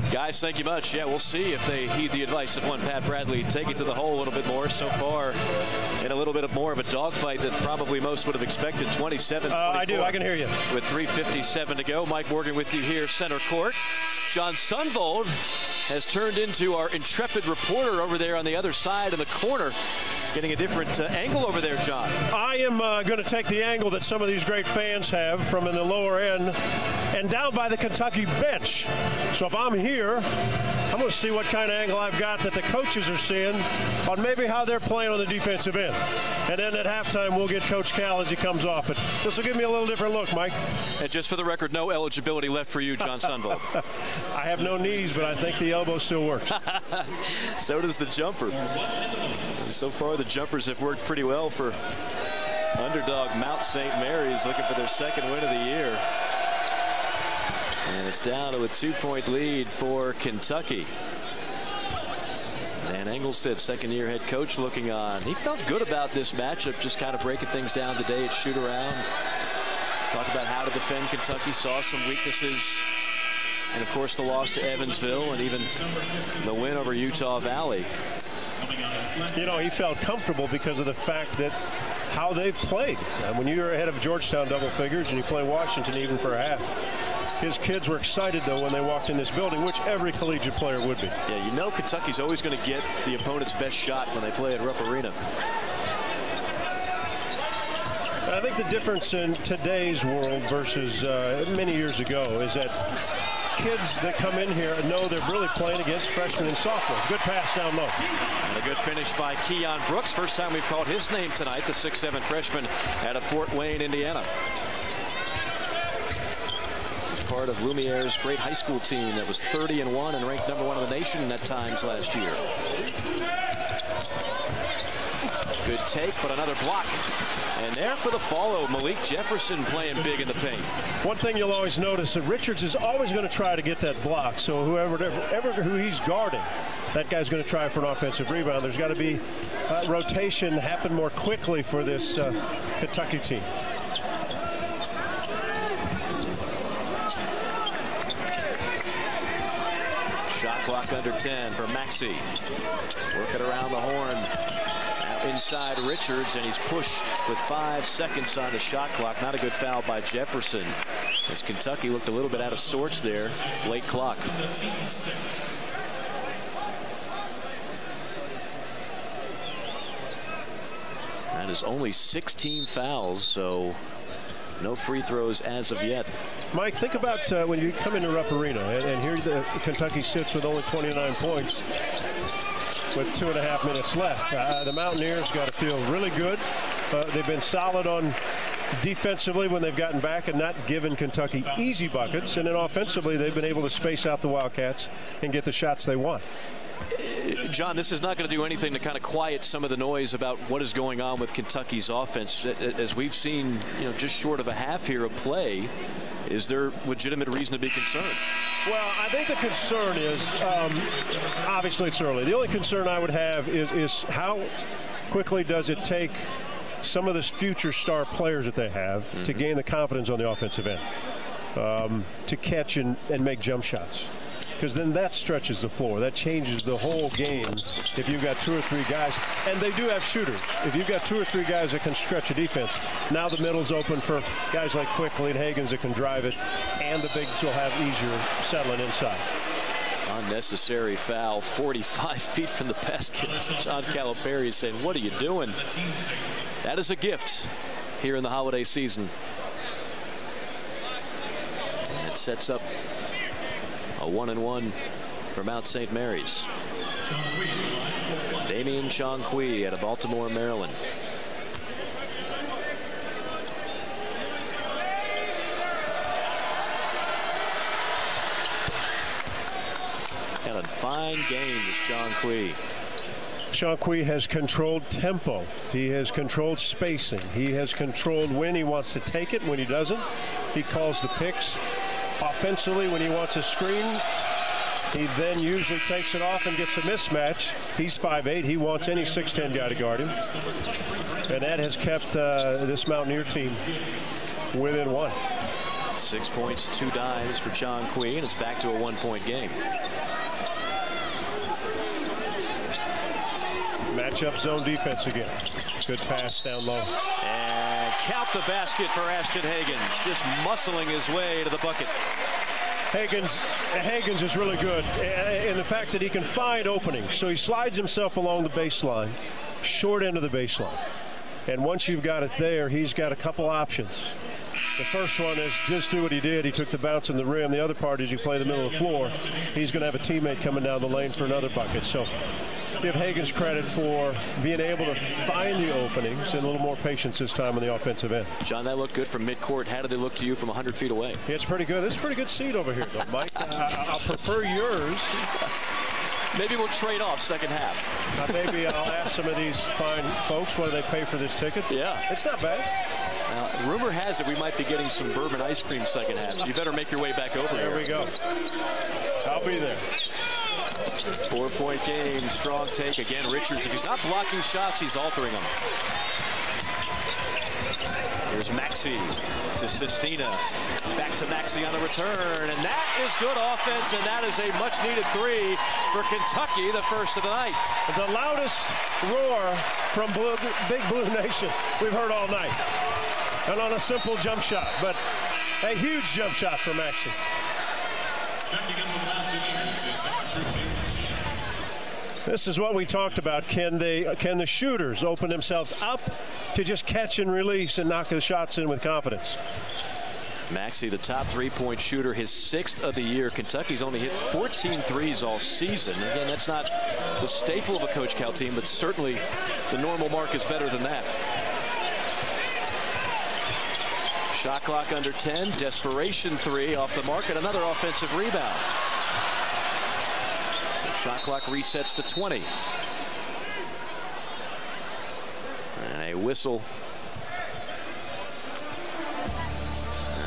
Speaker 1: Guys, thank you much. Yeah, we'll see if they heed the advice of one Pat Bradley. Take it to the hole a little bit more. So far, in a little bit more of a dogfight than probably most would have expected. 27-24.
Speaker 2: I do. I can hear you.
Speaker 1: With 3:57 to go. Mike Morgan with you here, center court. John Sundvold has turned into our intrepid reporter over there on the other side in the corner. getting a different angle over there, John.
Speaker 2: I am going to take the angle that some of these great fans have from in the lower end and down by the Kentucky bench. So if I'm here, I'm going to see what kind of angle I've got that the coaches are seeing on maybe how they're playing on the defensive end. And then at halftime, we'll get Coach Cal as he comes off. But this will give me a little different look, Mike.
Speaker 1: And just for the record, no eligibility left for you, John Sundvold.
Speaker 2: I have no knees, but I think the elbow still works.
Speaker 1: So does the jumper. So far, the jumpers have worked pretty well for underdog Mount St. Mary's, looking for their second win of the year. And it's down to a 2-point lead for Kentucky. Dan Engelstead, second-year head coach, looking on. He felt good about this matchup, just kind of breaking things down today at shoot-around. Talk about how to defend Kentucky, saw some weaknesses. And, of course, the loss to Evansville and even the win over Utah Valley.
Speaker 2: You know, he felt comfortable because of the fact that how they've played. And when you're ahead of Georgetown double figures and you play Washington even for a half, his kids were excited, though, when they walked in this building, which every collegiate player would be.
Speaker 1: Yeah, you know Kentucky's always going to get the opponent's best shot when they play at Rupp Arena.
Speaker 2: I think the difference in today's world versus many years ago is that kids that come in here know they're really playing against freshmen and sophomores. Good pass down low.
Speaker 1: And a good finish by Keon Brooks. First time we've called his name tonight, the 6'7" freshman out of Fort Wayne, Indiana. Part of Lumiere's great high school team that was 30-1 and ranked #1 in the nation at times last year. Good take, but another block. And there for the follow, Malik Jefferson playing big in the paint.
Speaker 2: One thing you'll always notice that Richards is always going to try to get that block. So who he's guarding, that guy's going to try for an offensive rebound. There's got to be rotation happen more quickly for this Kentucky team.
Speaker 1: Shot clock under 10 for Maxey. Working around the horn. Now inside Richards, and he's pushed with 5 seconds on the shot clock. Not a good foul by Jefferson, as Kentucky looked a little bit out of sorts there. Late clock. That is only 16 fouls, so no free throws as of yet.
Speaker 2: Mike, think about when you come into Rupp Arena, and here Kentucky sits with only 29 points with 2.5 minutes left. The Mountaineers got to feel really good. They've been solid on defensively when they've gotten back and not given Kentucky easy buckets. And then offensively, they've been able to space out the Wildcats and get the shots they want.
Speaker 1: John, this is not going to do anything to kind of quiet some of the noise about what is going on with Kentucky's offense. As we've seen, just short of a half here of play, is there legitimate reason to be concerned?
Speaker 2: Well, I think the concern is, obviously it's early. The only concern I would have is how quickly does it take some of this future star players that they have to gain the confidence on the offensive end, to catch and make jump shots. Because then that stretches the floor. That changes the whole game if you've got 2 or 3 guys. And they do have shooters. If you've got 2 or 3 guys that can stretch a defense, now the middle's open for guys like Quickly and Hagans that can drive it. And the bigs will have easier settling inside.
Speaker 1: Unnecessary foul, 45 feet from the basket. John Calipari is saying, what are you doing? That is a gift here in the holiday season. And it sets up a 1-and-1 for Mount St. Mary's. Damian Chongqui out of Baltimore, Maryland. Got a fine game, this Chongqui.
Speaker 2: Chongqui has controlled tempo. He has controlled spacing. He has controlled when he wants to take it, when he doesn't. He calls the picks. Offensively, when he wants a screen, he then usually takes it off and gets a mismatch. He's 5'8". He wants any 6'10" guy to guard him. And that has kept this Mountaineer team within 1.
Speaker 1: 6 points, 2 dimes for Chongqui, and it's back to a 1-point game.
Speaker 2: Matchup zone defense again. Good pass down low.
Speaker 1: And count the basket for Ashton Hagans, just muscling his way to the bucket.
Speaker 2: Hagans is really good in the fact that he can find openings. So he slides himself along the baseline. short end of the baseline. And once you've got it there, he's got a couple options. The first one is just do what he did. He took the bounce in the rim. The other part is you play the middle of the floor. He's going to have a teammate coming down the lane for another bucket. So give Hagans credit for being able to find the openings and a little more patience this time on the offensive end.
Speaker 1: John, that looked good from midcourt. How did they look to you from 100 feet away?
Speaker 2: Yeah, it's pretty good. This is a pretty good seat over here, though, Mike. I'll prefer yours.
Speaker 1: Maybe we'll trade off second half.
Speaker 2: Maybe I'll ask some of these fine folks whether they pay for this ticket.
Speaker 1: Yeah.
Speaker 2: It's not bad.
Speaker 1: Rumor has it we might be getting some bourbon ice cream second half, so you better make your way back over here.
Speaker 2: There we go. I'll be there.
Speaker 1: 4-point game, strong take. Again, Richards, if he's not blocking shots, he's altering them. Here's Maxey to Sestina. Back to Maxey on the return, and that is good offense, and that is a much-needed three for Kentucky, the first of the night.
Speaker 2: The loudest roar from Big Blue Nation we've heard all night. And on a simple jump shot, but a huge jump shot for Maxey. This is what we talked about. Can the shooters open themselves up to just catch and release and knock the shots in with confidence?
Speaker 1: Maxey, the top three-point shooter, his 6th of the year. Kentucky's only hit 14 threes all season. Again, that's not the staple of a Coach Cal team, but certainly the normal mark is better than that. Shot clock under 10. Desperation three off the mark and another offensive rebound. So shot clock resets to 20. And a whistle.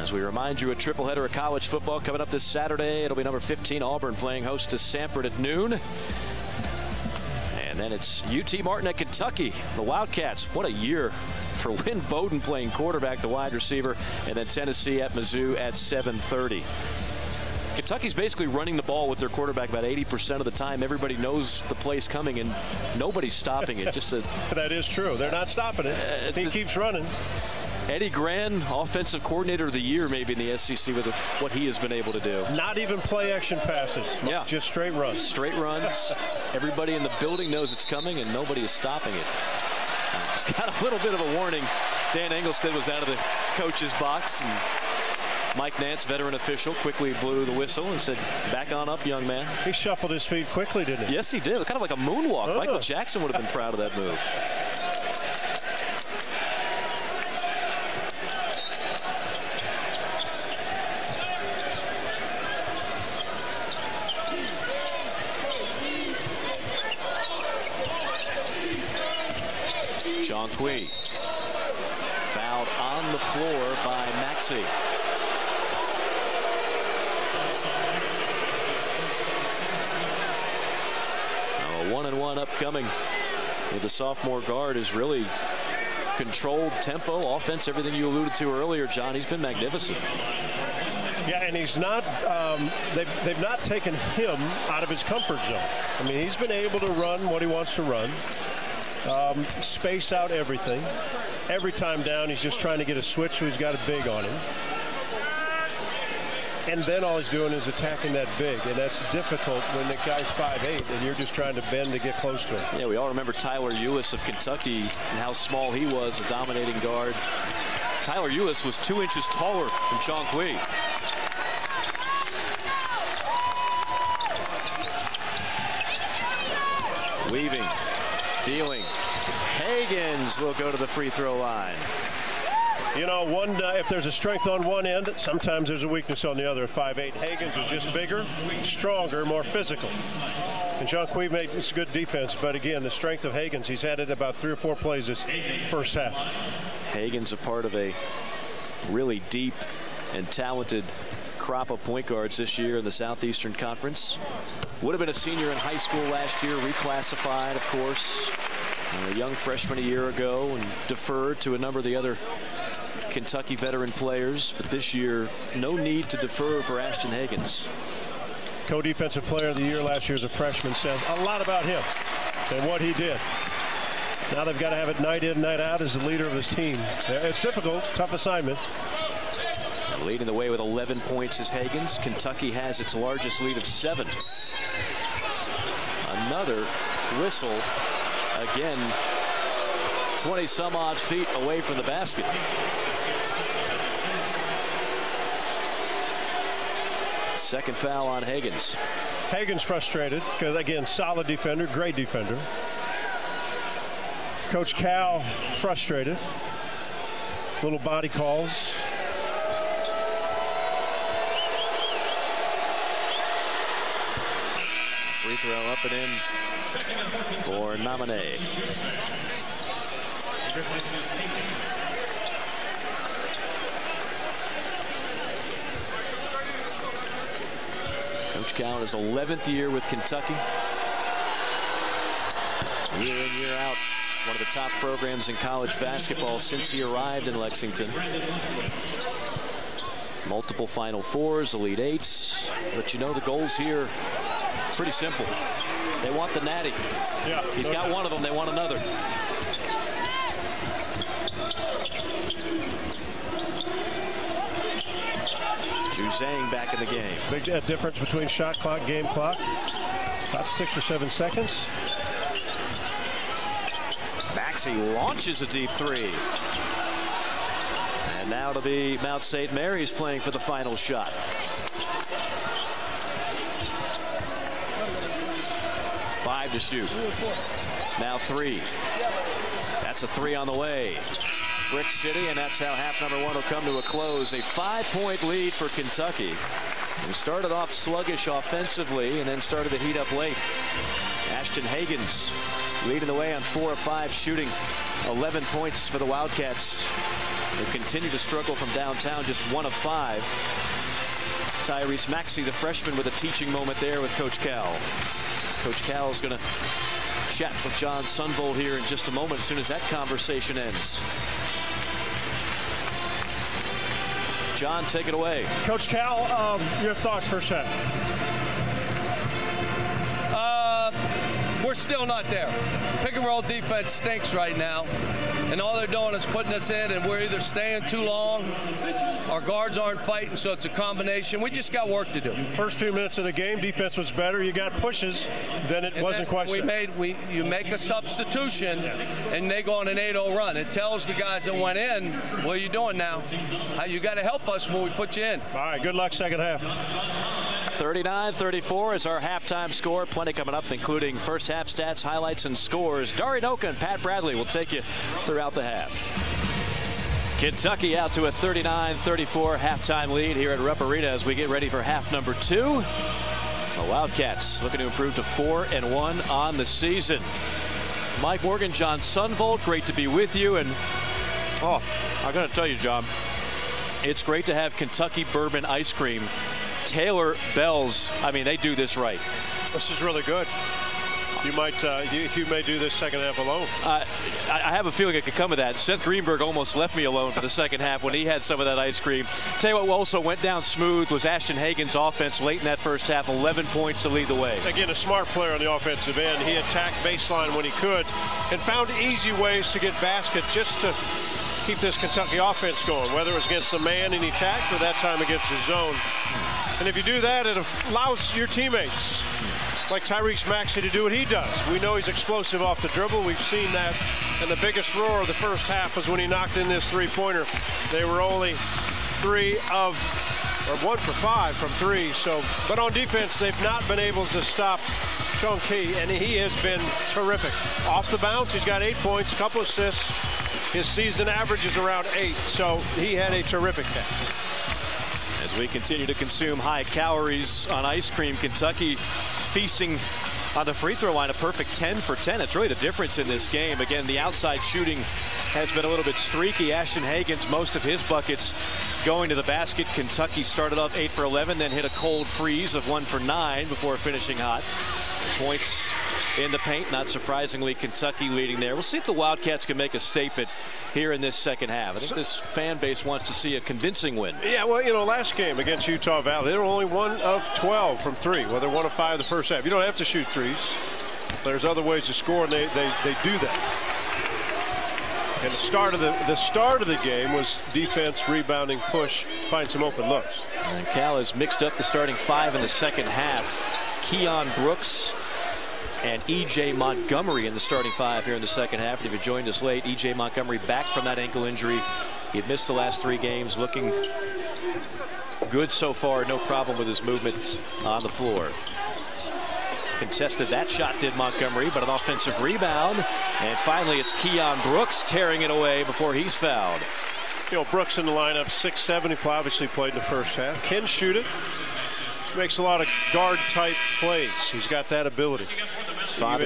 Speaker 1: As we remind you, a triple header of college football coming up this Saturday. It'll be number 15 Auburn playing host to Samford at noon. And then it's UT Martin at Kentucky. The Wildcats, what a year for Wynn Bowden playing quarterback, the wide receiver, and then Tennessee at Mizzou at 7:30. Kentucky's basically running the ball with their quarterback about 80% of the time. Everybody knows the play's coming, and nobody's stopping it.
Speaker 2: That is true. They're not stopping it. He keeps running.
Speaker 1: Eddie Gran, offensive coordinator of the year, maybe in the SEC with what he has been able to do.
Speaker 2: Not even play action passes.
Speaker 1: Yeah.
Speaker 2: Just straight runs.
Speaker 1: Straight runs. Everybody in the building knows it's coming, and nobody is stopping it. It's got a little bit of a warning. Dan Engelstead was out of the coach's box, and Mike Nance, veteran official, quickly blew the whistle and said, back on up, young man.
Speaker 2: He shuffled his feet quickly, didn't he?
Speaker 1: Yes, he did. Kind of like a moonwalk. Michael Jackson would have been proud of that move. Jonquil fouled on the floor by Maxey. Now a 1-and-1 upcoming with the sophomore guard is really controlled tempo, offense, everything you alluded to earlier, John. He's been magnificent.
Speaker 2: Yeah, and he's not, they've not taken him out of his comfort zone. I mean, he's been able to run what he wants to run. Space out everything. Every time down, he's just trying to get a switch, so he's got a big on him. And then all he's doing is attacking that big, and that's difficult when the guy's 5'8", and you're just trying to bend to get close to him.
Speaker 1: Yeah, we all remember Tyler Ulis of Kentucky and how small he was, a dominating guard. Tyler Ulis was 2 inches taller than Jonquil. Weaving. Dealing. Hagans will go to the free throw line.
Speaker 2: You know, if there's a strength on one end, sometimes there's a weakness on the other. 5'8". Hagans is just bigger, stronger, more physical. And Jonquil makes good defense, but again, the strength of Hagans, he's had it about 3 or 4 plays this first half.
Speaker 1: Hagans a part of a really deep and talented crop of point guards this year in the Southeastern Conference. Would have been a senior in high school last year, reclassified, of course. A young freshman a year ago and deferred to a number of the other Kentucky veteran players. But this year, no need to defer for Ashton Hagans.
Speaker 2: Co-defensive player of the year last year as a freshman, says a lot about him and what he did. Now they've got to have it night in, night out as the leader of his team. It's difficult, tough assignment.
Speaker 1: And leading the way with 11 points is Hagans. Kentucky has its largest lead of 7. Another whistle. Again, 20 some odd feet away from the basket. Second foul on Hagans.
Speaker 2: Hagans frustrated because, again, solid defender, great defender. Coach Cal frustrated. Little body calls.
Speaker 1: Free throw up and in for Naminé. Coach Cal in his 11th year with Kentucky. Year in, year out, one of the top programs in college basketball since he arrived in Lexington. Multiple Final Fours, Elite Eights. But you know the goals here, pretty simple. They want the natty.
Speaker 2: Yeah,
Speaker 1: he's got one of them, they want another. Juzang back in the game.
Speaker 2: Big difference between shot clock, game clock. About 6 or 7 seconds.
Speaker 1: Maxey launches a deep three. And now to be Mount St. Mary's playing for the final shot. Five to shoot. Now 3. That's a 3 on the way. Brick City, and that's how half number 1 will come to a close. A 5-point lead for Kentucky. We started off sluggish offensively and then started to heat up late. Ashton Hagans leading the way on 4 of 5 shooting. 11 points for the Wildcats. They continue to struggle from downtown, just 1 of 5. Tyrese Maxey, the freshman, with a teaching moment there with Coach Cal. Coach Cal is going to chat with John Sunvold here in just a moment as soon as that conversation ends. John, take it away.
Speaker 2: Coach Cal, your thoughts first half?
Speaker 6: We're still not there. Pick and roll defense stinks right now. And all they're doing is putting us in, and we're either staying too long, our guards aren't fighting, so it's a combination. We just got work to do.
Speaker 2: First few minutes of the game, defense was better. You got pushes, then it wasn't quite so.
Speaker 6: You make a substitution, and they go on an 8-0 run. It tells the guys that went in, what are you doing now? You got to help us when we put you in.
Speaker 2: All right, good luck second half.
Speaker 1: 39-34 is our halftime score. Plenty coming up, including first half stats, highlights, and scores. Dari Noka and Pat Bradley will take you throughout the half. Kentucky out to a 39-34 halftime lead here at Rupp Arena as we get ready for half number 2. The Wildcats looking to improve to 4-1 on the season. Mike Morgan, John Sunvold, great to be with you. And I got to tell you, John, it's great to have Kentucky bourbon ice cream. Taylor Bells, I mean, they do this right.
Speaker 2: This is really good. You might, you may do this second half alone.
Speaker 1: I have a feeling it could come of that. Seth Greenberg almost left me alone for the second half when he had some of that ice cream. Tell you what also went down smooth was Ashton Hagans' offense late in that first half, 11 points to lead the way.
Speaker 2: Again, a smart player on the offensive end. He attacked baseline when he could and found easy ways to get baskets just to keep this Kentucky offense going, whether it was against the man and he attacked or that time against the zone. And if you do that, it allows your teammates like Tyrese Maxey to do what he does. We know he's explosive off the dribble. We've seen that. And the biggest roar of the first half was when he knocked in this three-pointer. They were only 1 for 5 from 3. So, but on defense, they've not been able to stop Chung Key, and he has been terrific. Off the bounce, he's got 8 points, a couple assists. His season average is around 8, so he had a terrific half.
Speaker 1: As we continue to consume high calories on ice cream, Kentucky feasting on the free throw line, a perfect 10 for 10. It's really the difference in this game. Again, the outside shooting has been a little bit streaky. Ashton Hagans, most of his buckets going to the basket. Kentucky started off 8 for 11, then hit a cold freeze of 1 for 9 before finishing hot. Points in the paint, not surprisingly, Kentucky leading there. We'll see if the Wildcats can make a statement here in this second half. I think this fan base wants to see a convincing win.
Speaker 2: Yeah, well, you know, last game against Utah Valley, they were only 1 of 12 from 3. Well, they're 1 of 5 the first half. You don't have to shoot threes. There's other ways to score, and they do that. And the start of the game was defense, rebounding, push, find some open looks.
Speaker 1: And Cal has mixed up the starting 5 in the second half. Keon Brooks, and E.J. Montgomery in the starting five here in the second half. And if you joined us late, E.J. Montgomery back from that ankle injury. He had missed the last 3 games, looking good so far. No problem with his movements on the floor. Contested that shot, did Montgomery, but an offensive rebound. And finally, it's Keon Brooks tearing it away before he's fouled.
Speaker 2: You know, Brooks in the lineup, 6'7". He obviously played in the first half. Can shoot it. Makes a lot of guard-type plays. He's got that ability,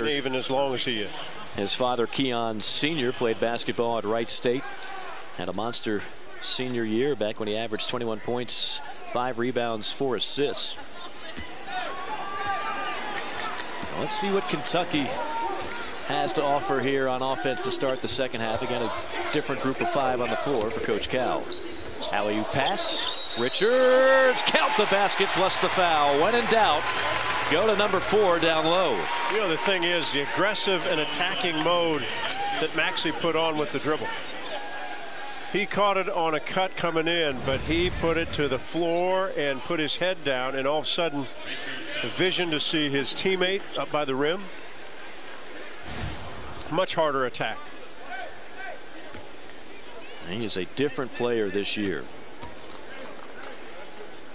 Speaker 2: even as long as he is.
Speaker 1: His father, Keon Sr., played basketball at Wright State. Had a monster senior year back when he averaged 21 points, 5 rebounds, 4 assists. Let's see what Kentucky has to offer here on offense to start the second half. Again, a different group of 5 on the floor for Coach Cal. Alley-oop pass. Richards, count the basket plus the foul. When in doubt, go to number 4 down low.
Speaker 2: You know, the thing is, the aggressive and attacking mode that Maxey put on with the dribble. He caught it on a cut coming in, but he put it to the floor and put his head down, and all of a sudden, the vision to see his teammate up by the rim. Much harder attack.
Speaker 1: He is a different player this year.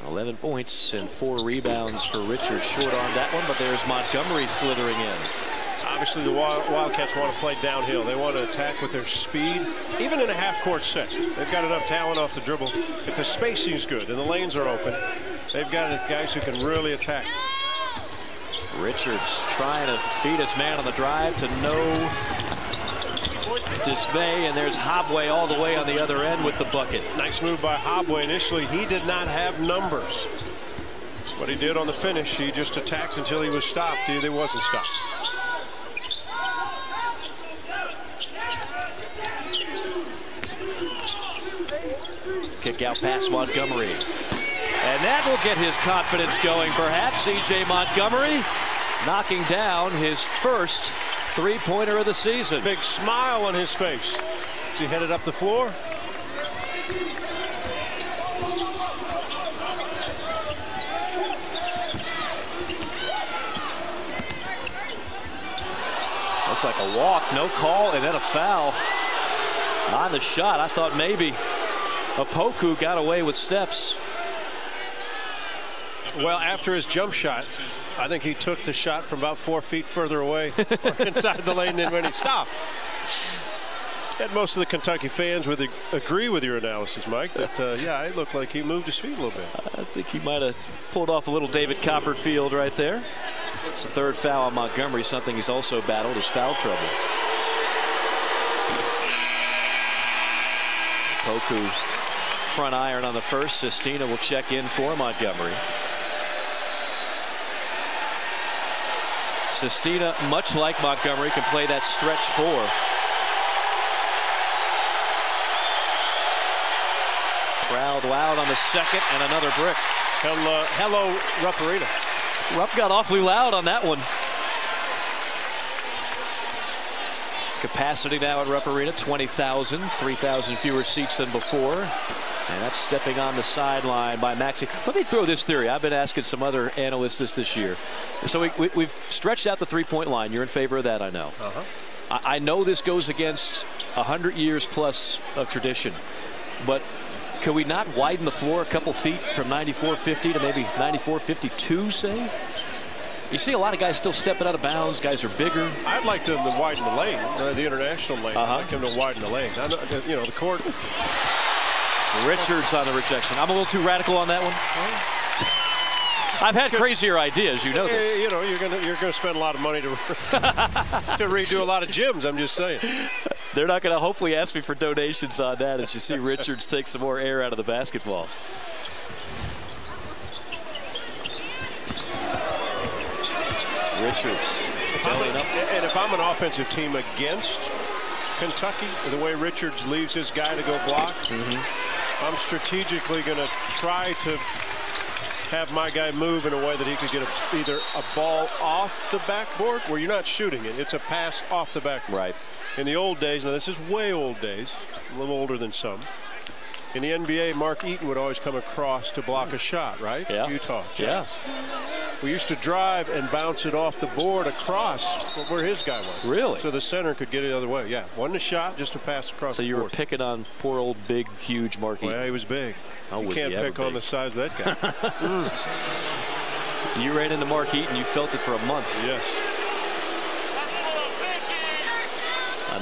Speaker 1: 11 points and 4 rebounds for Richards. Short on that one, but there's Montgomery slithering in.
Speaker 2: Obviously, the Wildcats want to play downhill. They want to attack with their speed, even in a half-court set. They've got enough talent off the dribble. If the spacing's good and the lanes are open, they've got guys who can really attack.
Speaker 1: Richards trying to beat his man on the drive to no dismay, and there's Hobway all the way on the other end with the bucket.
Speaker 2: Nice move by Hobway. Initially, he did not have numbers. What he did on the finish, he just attacked until he was stopped. He wasn't stopped.
Speaker 1: Kick out past Montgomery. And that will get his confidence going, perhaps. E.J. Montgomery knocking down his first 3-pointer of the season.
Speaker 2: Big smile on his face as he headed up the floor.
Speaker 1: Looked like a walk, no call, and then a foul on the shot. I thought maybe Opoku got away with steps.
Speaker 2: Well, after his jump shot, I think he took the shot from about 4 feet further away inside the lane than when he stopped. And most of the Kentucky fans would agree with your analysis, Mike, that, yeah, it looked like he moved his feet a little bit.
Speaker 1: I think he might have pulled off a little David Copperfield right there. It's the 3rd foul on Montgomery, something he's also battled, is foul trouble. Opoku front iron on the first. Sestina will check in for Montgomery. Sestina, much like Montgomery, can play that stretch 4. Crowd loud on the second, and another brick.
Speaker 2: Hello, Rupp Arena.
Speaker 1: Rupp got awfully loud on that one. Capacity now at Rupp Arena, 20,000, 3,000 fewer seats than before. And that's stepping on the sideline by Maxey. Let me throw this theory. I've been asking some other analysts this year. So we've stretched out the 3-point line. You're in favor of that, I know. I know this goes against 100 years plus of tradition, but could we not widen the floor a couple feet from 94.50 to maybe 94.52, say? You see a lot of guys still stepping out of bounds. Guys are bigger.
Speaker 2: I'd like them to widen the lane, the international lane. I'd like them to widen the lane. You know, the court.
Speaker 1: Richards on the rejection. I'm a little too radical on that one. I've had crazier ideas, you know this.
Speaker 2: You know, you're gonna spend a lot of money to redo a lot of gyms. I'm just saying.
Speaker 1: They're not going to hopefully ask me for donations on that as you see Richards take some more air out of the basketball. Richards.
Speaker 2: And if I'm an offensive team against Kentucky, the way Richards leaves his guy to go block, I'm strategically going to try to have my guy move in a way that he could get either a ball off the backboard where you're not shooting it. It's a pass off the backboard.
Speaker 1: Right.
Speaker 2: In the old days, now this is way old days, a little older than some. In the NBA, Mark Eaton would always come across to block a shot, right?
Speaker 1: Yeah.
Speaker 2: Utah.
Speaker 1: Yeah.
Speaker 2: We used to drive and bounce it off the board across from where his guy was.
Speaker 1: Really?
Speaker 2: So the center could get it the other way. Yeah, wasn't a shot, just a pass across
Speaker 1: so
Speaker 2: the
Speaker 1: you
Speaker 2: board.
Speaker 1: were picking on poor old big, huge Mark Eaton.
Speaker 2: Well, he was big.
Speaker 1: Oh,
Speaker 2: you
Speaker 1: was
Speaker 2: can't
Speaker 1: he ever
Speaker 2: pick on
Speaker 1: big?
Speaker 2: the size of that guy.
Speaker 1: You ran into Mark Eaton. You felt it for a month.
Speaker 2: Yes.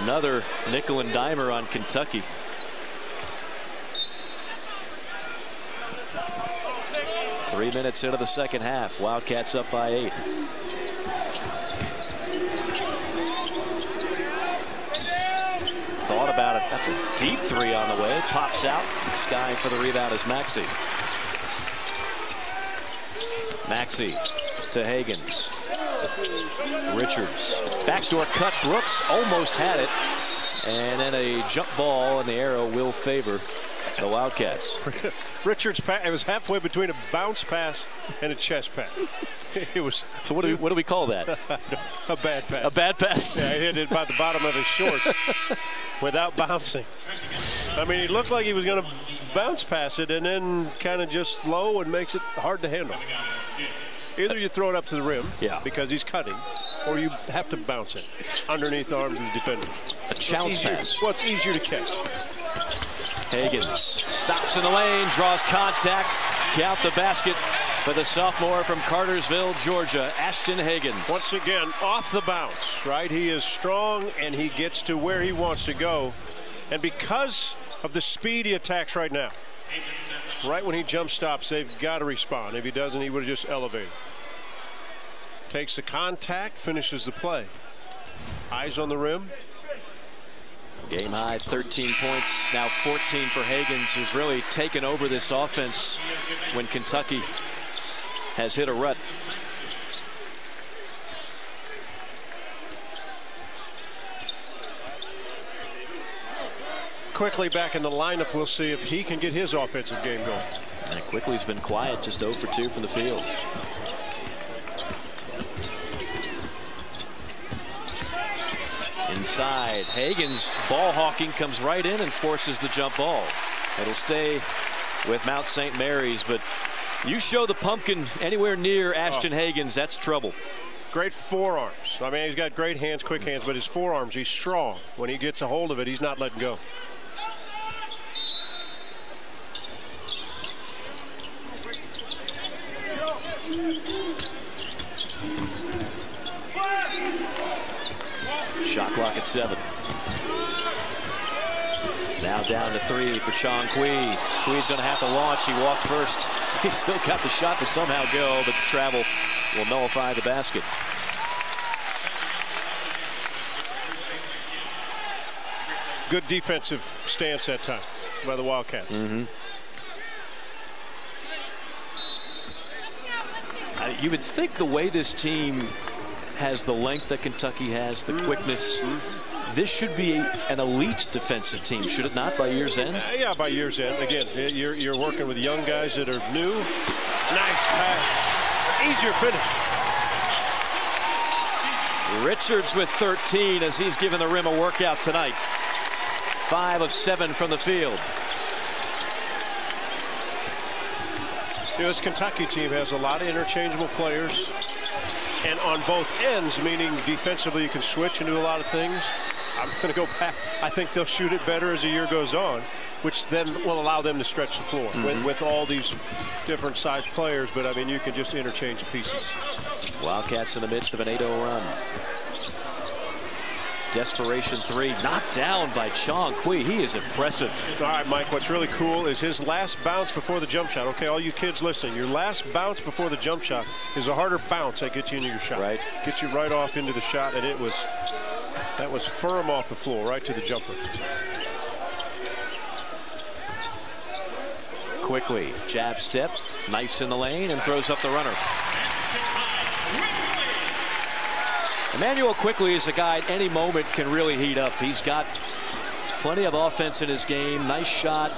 Speaker 1: Another nickel and dimer on Kentucky. Three minutes into the second half. Wildcats up by 8. Thought about it. That's a deep three on the way. Pops out. Skying for the rebound is Maxey. Maxey to Hagans. Richards. Backdoor cut. Brooks almost had it. And then a jump ball, and the arrow will favor the Wildcats.
Speaker 2: Richards' pass, it was halfway between a bounce pass and a chest pass. It was.
Speaker 1: So what do we call that?
Speaker 2: A bad pass.
Speaker 1: A bad pass?
Speaker 2: Yeah, he hit it by the bottom of his shorts without bouncing. I mean, he looked like he was going to bounce pass it and then kind of just low and makes it hard to handle. Either you throw it up to the rim because he's cutting, or you have to bounce it underneath the arms of the defender.
Speaker 1: A challenge pass.
Speaker 2: What's easier to catch?
Speaker 1: Hagans stops in the lane, draws contact. Count the basket for the sophomore from Cartersville, Georgia, Ashton Hagans.
Speaker 2: Once again, off the bounce, right? He is strong, and he gets to where he wants to go. And because of the speed he attacks right now, right when he jump stops, they've got to respond. If he doesn't, he would have just elevated. Takes the contact, finishes the play. Eyes on the rim.
Speaker 1: Game high, 13 points, now 14 for Hagans, who's really taken over this offense when Kentucky has hit a rut.
Speaker 2: Quickly back in the lineup. We'll see if he can get his offensive game going.
Speaker 1: And Quickly's been quiet, just 0 for 2 from the field. Inside, Hagans ball hawking comes right in and forces the jump ball. It'll stay with Mount St. Mary's, but you show the pumpkin anywhere near Ashton Hagans, that's trouble.
Speaker 2: Great forearms. I mean, he's got great hands, quick hands, but his forearms, he's strong. When he gets a hold of it, he's not letting go.
Speaker 1: Shot clock at 7. Now down to 3 for Chong Qui. Qui's going to have to launch. He walked first. He's still got the shot to somehow go, but the travel will nullify the basket.
Speaker 2: Good defensive stance that time by the Wildcats.
Speaker 1: You would think the way this team has the length that Kentucky has, the quickness, this should be an elite defensive team, should it not, by year's end?
Speaker 2: Yeah, by year's end. Again, you're working with young guys that are new. Nice pass. Easier finish.
Speaker 1: Richards with 13 as he's given the rim a workout tonight. 5 of 7 from the field.
Speaker 2: You know, this Kentucky team has a lot of interchangeable players. And on both ends, meaning defensively you can switch and do a lot of things. I'm going to go back. I think they'll shoot it better as the year goes on, which then will allow them to stretch the floor with all these different size players. But, I mean, you can just interchange the pieces.
Speaker 1: Wildcats in the midst of an 8-0 run. Desperation 3, knocked down by Chong Qui. He is impressive.
Speaker 2: All right, Mike, what's really cool is his last bounce before the jump shot. Okay, all you kids listening, your last bounce before the jump shot is a harder bounce that gets you into your shot.
Speaker 1: Right.
Speaker 2: Gets you right off into the shot, and that was firm off the floor, right to the jumper.
Speaker 1: Quickly, jab step, knifes in the lane, and throws up the runner. Immanuel Quickley is a guy at any moment can really heat up. He's got plenty of offense in his game. Nice shot.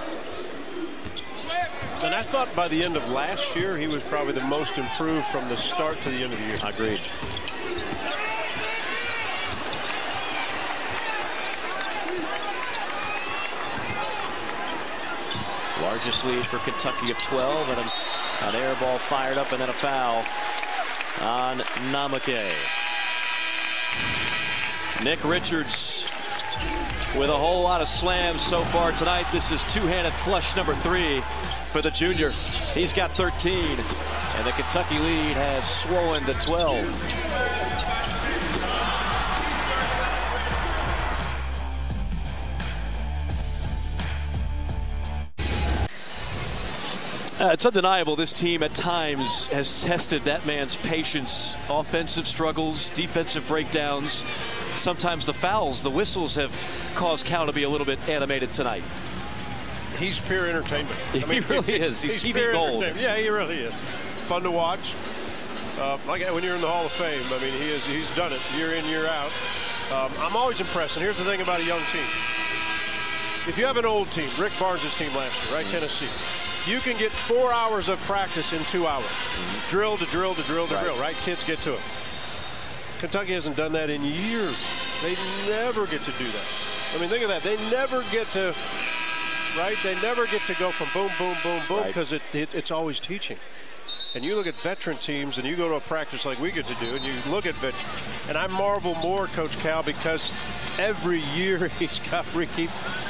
Speaker 2: And I thought by the end of last year, he was probably the most improved from the start to the end of the year.
Speaker 1: Agreed. Largest lead for Kentucky of 12, and an air ball fired up and then a foul. on Namake. Nick Richards with a whole lot of slams so far tonight. This is two-handed flush number 3 for the junior. He's got 13, and the Kentucky lead has swollen to 12. It's undeniable this team at times has tested that man's patience. Offensive struggles, defensive breakdowns, sometimes the fouls, the whistles have caused Cal to be a little bit animated tonight.
Speaker 2: He's pure entertainment.
Speaker 1: He really is. He's TV gold.
Speaker 2: Yeah, he really is. Fun to watch. Like when you're in the Hall of Fame, I mean, he's done it year in, year out. I'm always impressed. And here's the thing about a young team. If you have an old team, Rick Barnes' team last year, right, Tennessee, you can get 4 hours of practice in 2 hours. Drill to drill to drill to drill, right? Kids get to it. Kentucky hasn't done that in years. They never get to do that. I mean, think of that. They never get to, right? They never get to go from boom, boom, boom, boom, because it's always teaching. And you look at veteran teams and you go to a practice like we get to do, and you look at veterans. And I marvel more, Coach Cal, because every year he's got to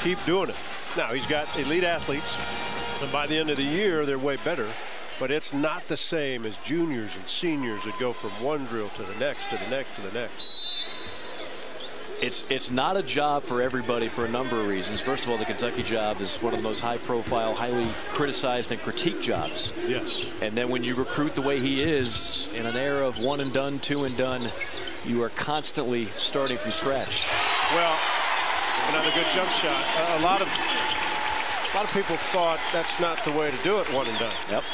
Speaker 2: keep doing it. Now, he's got elite athletes. And by the end of the year, they're way better. But it's not the same as juniors and seniors that go from one drill to the next, to the next, to the next.
Speaker 1: It's not a job for everybody for a number of reasons. First of all, the Kentucky job is one of the most high-profile, highly criticized and critiqued jobs.
Speaker 2: Yes.
Speaker 1: And then when you recruit the way he is, in an era of one and done, two and done, you are constantly starting from scratch.
Speaker 2: Well, another good jump shot. A lot of people thought that's not the way to do it, one and done.
Speaker 1: Yep.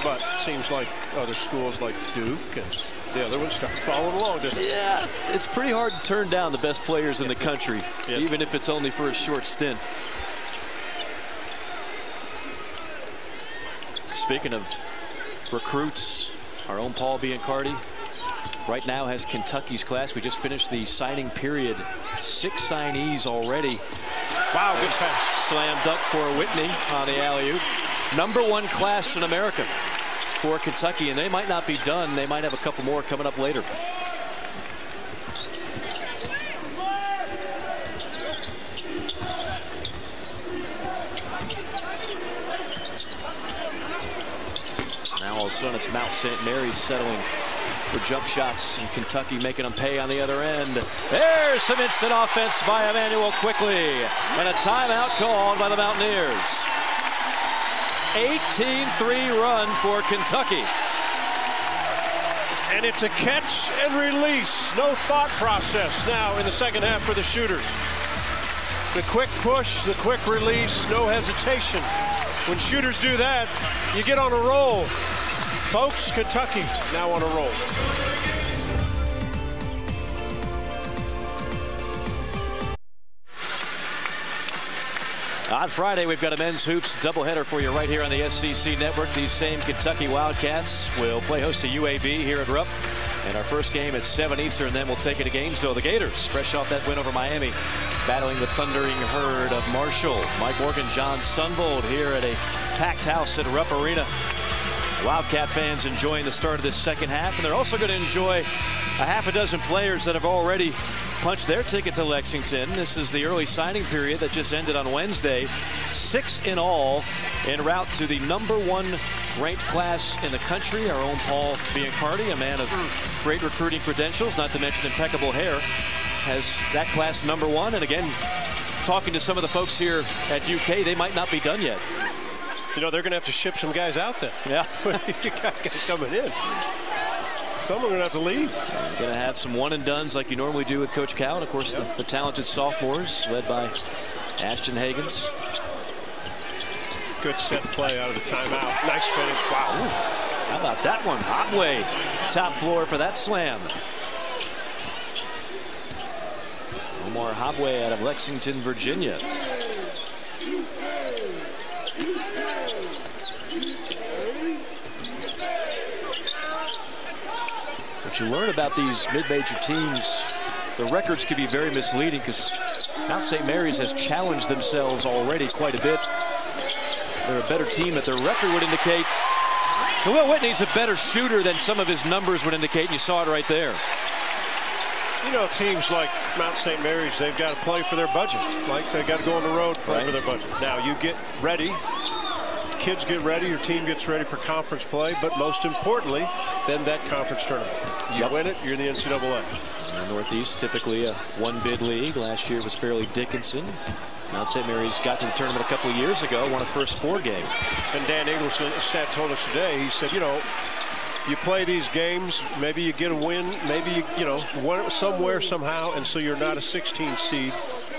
Speaker 2: But it seems like other schools like Duke and the other ones start following along, didn't it?
Speaker 1: Yeah, it's pretty hard to turn down the best players in the country, even if it's only for a short stint. Speaking of recruits, our own Paul Biancardi right now has Kentucky's class. We just finished the signing period. 6 signees already.
Speaker 2: Wow, good pass.
Speaker 1: Slam dunk for Whitney on the alley-oop. #1 class in America for Kentucky, and they might not be done. They might have a couple more coming up later. Now all of a sudden it's Mount St. Mary's settling for jump shots, and Kentucky making them pay on the other end. There's some instant offense by Emmanuel Quickly, and a timeout called by the Mountaineers. 18-3 run for Kentucky.
Speaker 2: And it's a catch and release. No thought process now in the second half for the shooters. The quick push, the quick release, no hesitation. When shooters do that, you get on a roll. Folks, Kentucky now on a roll.
Speaker 1: On Friday, we've got a men's hoops doubleheader for you right here on the SEC Network. These same Kentucky Wildcats will play host to UAB here at Rupp. And our first game at 7 Eastern, then we'll take it to Gainesville. The Gators, fresh off that win over Miami, battling the thundering herd of Marshall. Mike Morgan, John Sunvold here at a packed house at Rupp Arena. Wildcat fans enjoying the start of this second half, and they're also going to enjoy a half a dozen players that have already punched their ticket to Lexington. This is the early signing period that just ended on Wednesday. 6 in all en route to the #1 ranked class in the country. Our own Paul Biancardi, a man of great recruiting credentials, not to mention impeccable hair, has that class #1. And again, talking to some of the folks here at UK, they might not be done yet.
Speaker 2: You know, they're going to have to ship some guys out there.
Speaker 1: Yeah.
Speaker 2: You got guys coming in. Some are going to have to leave.
Speaker 1: Going to have some one-and-dones like you normally do with Coach Cal. And, of course, the talented sophomores led by Ashton Hagans.
Speaker 2: Good set play out of the timeout. Nice finish. Wow.
Speaker 1: Ooh. How about that one? Hotway, top floor for that slam. Omar Hotway out of Lexington, Virginia. What you learn about these mid-major teams, the records can be very misleading because Mount St. Mary's has challenged themselves already quite a bit. They're a better team, but their record would indicate Will Whitney's a better shooter than some of his numbers would indicate, and you saw it right there.
Speaker 2: You know, teams like Mount St. Mary's, they've got to play for their budget. Like, they got to go on the road and play for their budget. Now, you get ready. Kids get ready. Your team gets ready for conference play. But most importantly, then that conference tournament. You win it, you're in the NCAA.
Speaker 1: In the Northeast, typically a one-bid league. Last year was Fairleigh Dickinson. Mount St. Mary's got to the tournament a couple of years ago, won a first 4 game.
Speaker 2: And Dan Ingles told us today, he said, you know, you play these games, maybe you get a win, maybe you know, somewhere, somehow, and so you're not a 16 seed.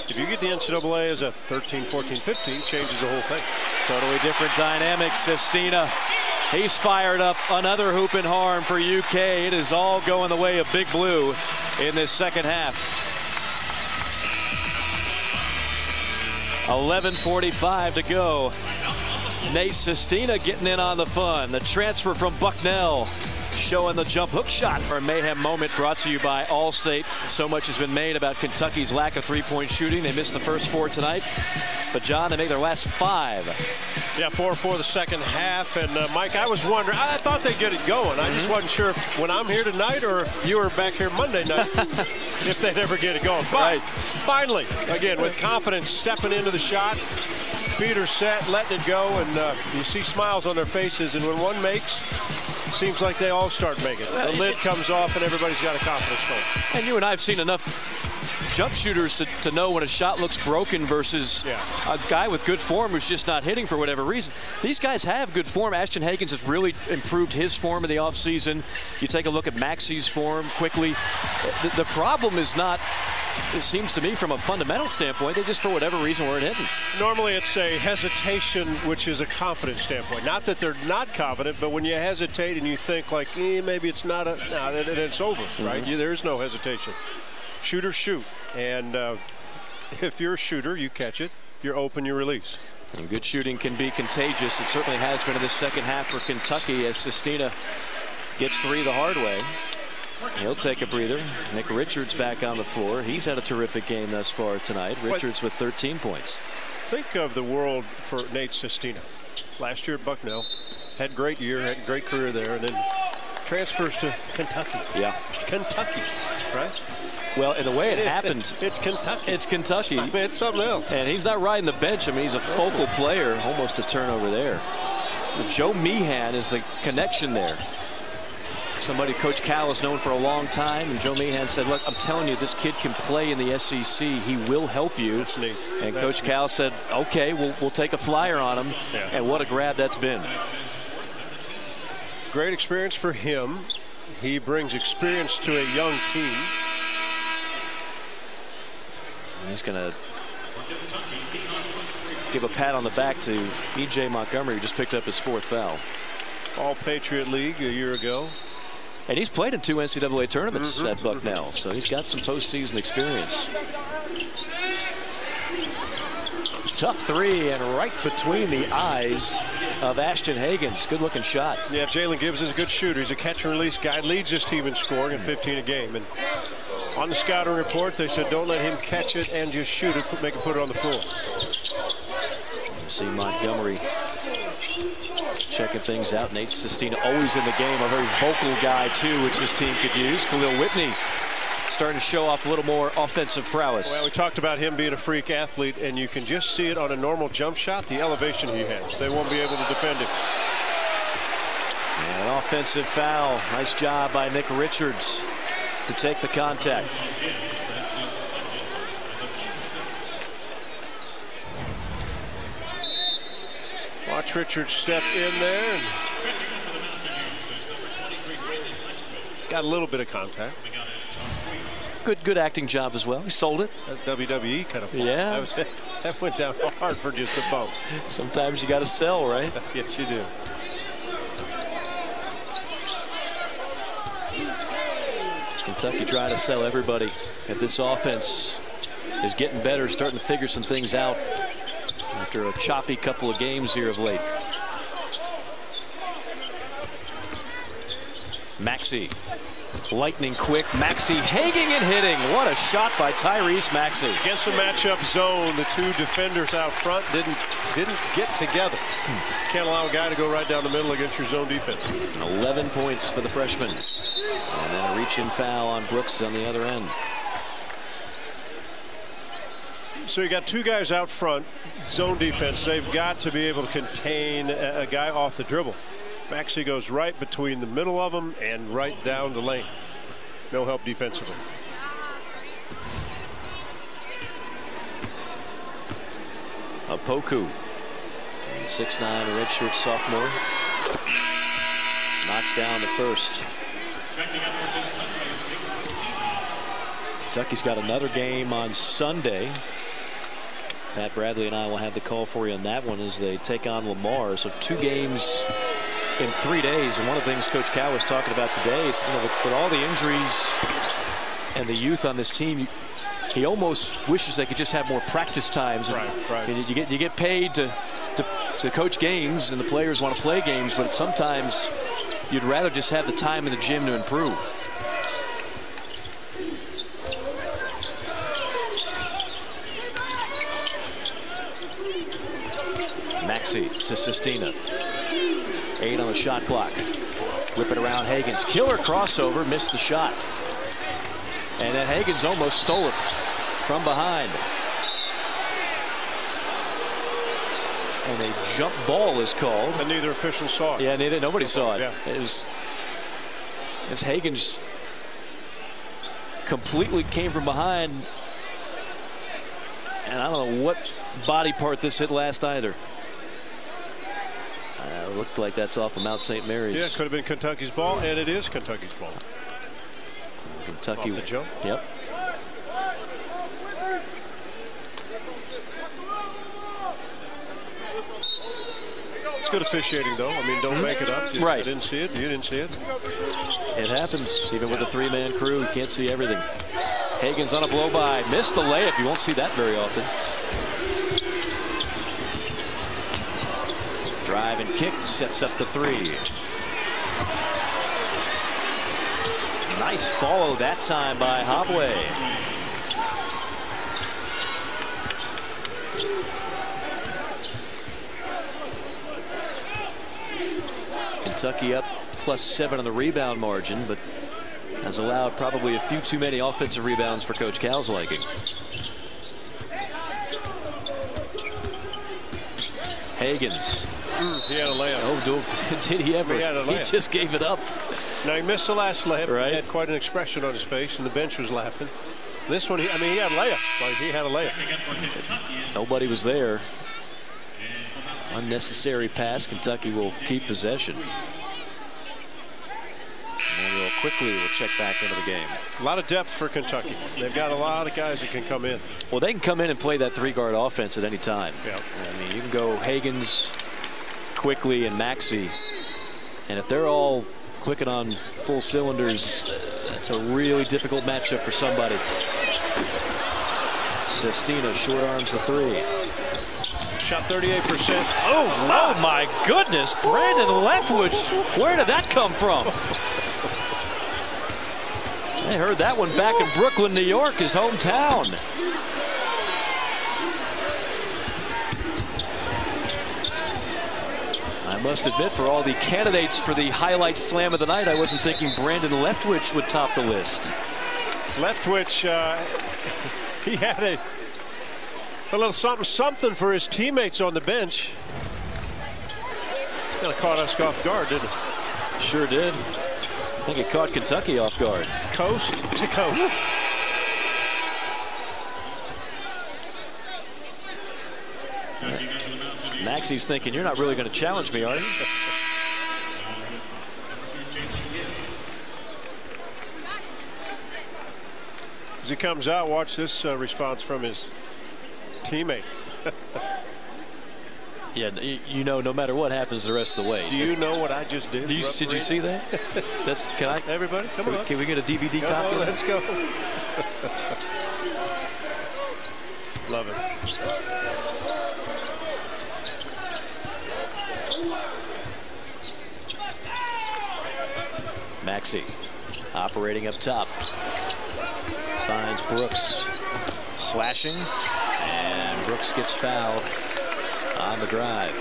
Speaker 2: If you get the NCAA as a 13, 14, 15, changes the whole thing.
Speaker 1: Totally different dynamics. Sestina, he's fired up. Another hoop and harm for UK. It is all going the way of Big Blue in this second half. 11:45 to go. Nate Sestina getting in on the fun. The transfer from Bucknell showing the jump hook shot. For a mayhem moment brought to you by Allstate. So much has been made about Kentucky's lack of three-point shooting. They missed the first 4 tonight. But, John, they made their last 5.
Speaker 2: Yeah, 4-4 the second half. And, Mike, I was wondering, I thought they'd get it going. I just wasn't sure if when I'm here tonight or if you were back here Monday night, if they'd ever get it going. But finally, again, with confidence, stepping into the shot, feet are set, letting it go, and you see smiles on their faces. And when one makes, seems like they all start making it. The lid comes off, and everybody's got a confidence going.
Speaker 1: And you and I have seen enough jump shooters to know when a shot looks broken versus a guy with good form who's just not hitting for whatever reason. These guys have good form. Ashton Hagans has really improved his form in the offseason. You take a look at Maxey's form quickly. The problem is not, it seems to me, from a fundamental standpoint, they just, for whatever reason, weren't hitting.
Speaker 2: Normally it's a hesitation, which is a confidence standpoint. Not that they're not confident, but when you hesitate and you think like, maybe it's not a, no, it's over, right? There's no hesitation. Shooters shoot, and if you're a shooter, you catch it. You're open, you release.
Speaker 1: And good shooting can be contagious. It certainly has been in this second half for Kentucky as Sestina gets 3 the hard way. He'll take a breather. Nick Richards back on the floor. He's had a terrific game thus far tonight. Richards with 13 points.
Speaker 2: Think of the world for Nate Sestina. Last year at Bucknell, had a great year, had a great career there, and then transfers to Kentucky.
Speaker 1: Yeah.
Speaker 2: Kentucky, right?
Speaker 1: Well, in the way it happened,
Speaker 2: it's Kentucky.
Speaker 1: It's Kentucky.
Speaker 2: I mean, it's something else.
Speaker 1: And he's not riding the bench. I mean, he's a focal player. Almost a turnover there. Joe Meehan is the connection there. Somebody Coach Cal has known for a long time, and Joe Meehan said, look, I'm telling you, this kid can play in the SEC. He will help you.
Speaker 2: That's neat.
Speaker 1: And Coach Cal said, okay, we'll take a flyer on him.
Speaker 2: Yeah.
Speaker 1: And what a grab that's been.
Speaker 2: Great experience for him. He brings experience to a young team.
Speaker 1: He's going to give a pat on the back to E.J. Montgomery, who just picked up his 4th foul.
Speaker 2: All-Patriot League a year ago.
Speaker 1: And he's played in 2 NCAA tournaments at Bucknell, so he's got some postseason experience. Tough 3 and right between the eyes of Ashton Hagans. Good-looking shot.
Speaker 2: Yeah, Jalen Gibbs is a good shooter. He's a catch-and-release guy. Leads his team in scoring at 15 a game. And on the scouting report, they said don't let him catch it and just shoot it, make him put it on the floor.
Speaker 1: You see Montgomery checking things out. Nate Sestina always in the game, a very vocal guy too, which this team could use. Khalil Whitney starting to show off a little more offensive prowess.
Speaker 2: Well, we talked about him being a freak athlete, and you can just see it on a normal jump shot, the elevation he has. They won't be able to defend him.
Speaker 1: And an offensive foul. Nice job by Nick Richards to take the contact.
Speaker 2: Watch Richards step in there. And got a little bit of contact.
Speaker 1: Good acting job as well. He sold it.
Speaker 2: That's WWE kind of fun.
Speaker 1: Yeah.
Speaker 2: That went down hard for just a bump.
Speaker 1: Sometimes you got to sell, right?
Speaker 2: Yes, you do.
Speaker 1: Kentucky trying to sell everybody. And this offense is getting better, starting to figure some things out after a choppy couple of games here of late. Maxey Lightning quick. Maxey hanging and hitting. What a shot by Tyrese Maxey.
Speaker 2: Against the matchup zone, the two defenders out front didn't get together. Can't allow a guy to go right down the middle against your zone defense.
Speaker 1: 11 points for the freshman. And then a reach-in foul on Brooks on the other end.
Speaker 2: So you got two guys out front, zone defense. They've got to be able to contain a guy off the dribble. Maxey goes right between the middle of them and right down the lane. No help defensively.
Speaker 1: Opoku, 6'9", redshirt sophomore, knocks down the first. Kentucky's got another game on Sunday. Pat Bradley and I will have the call for you on that one as they take on Lamar. So 2 games in 3 days. And one of the things Coach Cal was talking about today is, you know, with all the injuries and the youth on this team, he almost wishes they could just have more practice times.
Speaker 2: Right.
Speaker 1: You get paid to coach games, and the players want to play games, but sometimes you'd rather just have the time in the gym to improve. Maxey to Sestina. 8 on the shot clock. Whip it around Hagans. Killer crossover. Missed the shot. And then Hagans almost stole it from behind. And a jump ball is called.
Speaker 2: And neither official saw it.
Speaker 1: Yeah, nobody saw it.
Speaker 2: Yeah.
Speaker 1: It was as Hagans completely came from behind. And I don't know what body part this hit last either. It looked like that's off of Mount St. Mary's.
Speaker 2: Yeah, could have been Kentucky's ball, and it is Kentucky's ball.
Speaker 1: Kentucky.
Speaker 2: Off the jump.
Speaker 1: Yep.
Speaker 2: It's good officiating, though. I mean, don't make it up.
Speaker 1: Right.
Speaker 2: I didn't see it. You didn't see it.
Speaker 1: It happens, even with a 3-man crew. You can't see everything. Hagans on a blow by. Missed the layup. You won't see that very often. Drive and kick, sets up the 3. Nice follow that time by Hobley. Kentucky up +7 on the rebound margin, but has allowed probably a few too many offensive rebounds for Coach Cal's liking. Hagans.
Speaker 2: He had a layup.
Speaker 1: Oh, did he ever?
Speaker 2: He had a layup.
Speaker 1: He just gave it up.
Speaker 2: Now, he missed the last layup.
Speaker 1: Right.
Speaker 2: He had quite an expression on his face, and the bench was laughing. This one, he had a layup. Like, he had a layup.
Speaker 1: Nobody was there. Unnecessary pass. Kentucky will keep possession. Emmanuel quickly will check back into the game.
Speaker 2: A lot of depth for Kentucky. They've got a lot of guys that can come in.
Speaker 1: Well, they can come in and play that 3-guard offense at any time.
Speaker 2: Yeah.
Speaker 1: I mean, you can go Hagans, Quickly, and Maxey. And if they're all clicking on full cylinders, that's a really difficult matchup for somebody. Sestina short arms the 3.
Speaker 2: Shot 38%.
Speaker 1: Oh my goodness. Brandon Leftwich. Where did that come from? I heard that one back in Brooklyn, New York, his hometown. I must admit, for all the candidates for the highlight slam of the night, I wasn't thinking Brandon Leftwich would top the list.
Speaker 2: Leftwich, he had a little something for his teammates on the bench. Kind of caught us off guard, didn't it?
Speaker 1: Sure did. I think it caught Kentucky off guard.
Speaker 2: Coast to coast.
Speaker 1: Maxey's thinking, you're not really going to challenge me, are you?
Speaker 2: As he comes out, watch this response from his teammates.
Speaker 1: Yeah, you know, no matter what happens the rest of the way.
Speaker 2: Do you know what I just did?
Speaker 1: Did you see that? Can I?
Speaker 2: Everybody, come on.
Speaker 1: Can we get a DVD copy?
Speaker 2: Let's go. Love it.
Speaker 1: Maxey operating up top. Finds Brooks. Slashing. And Brooks gets fouled on the drive.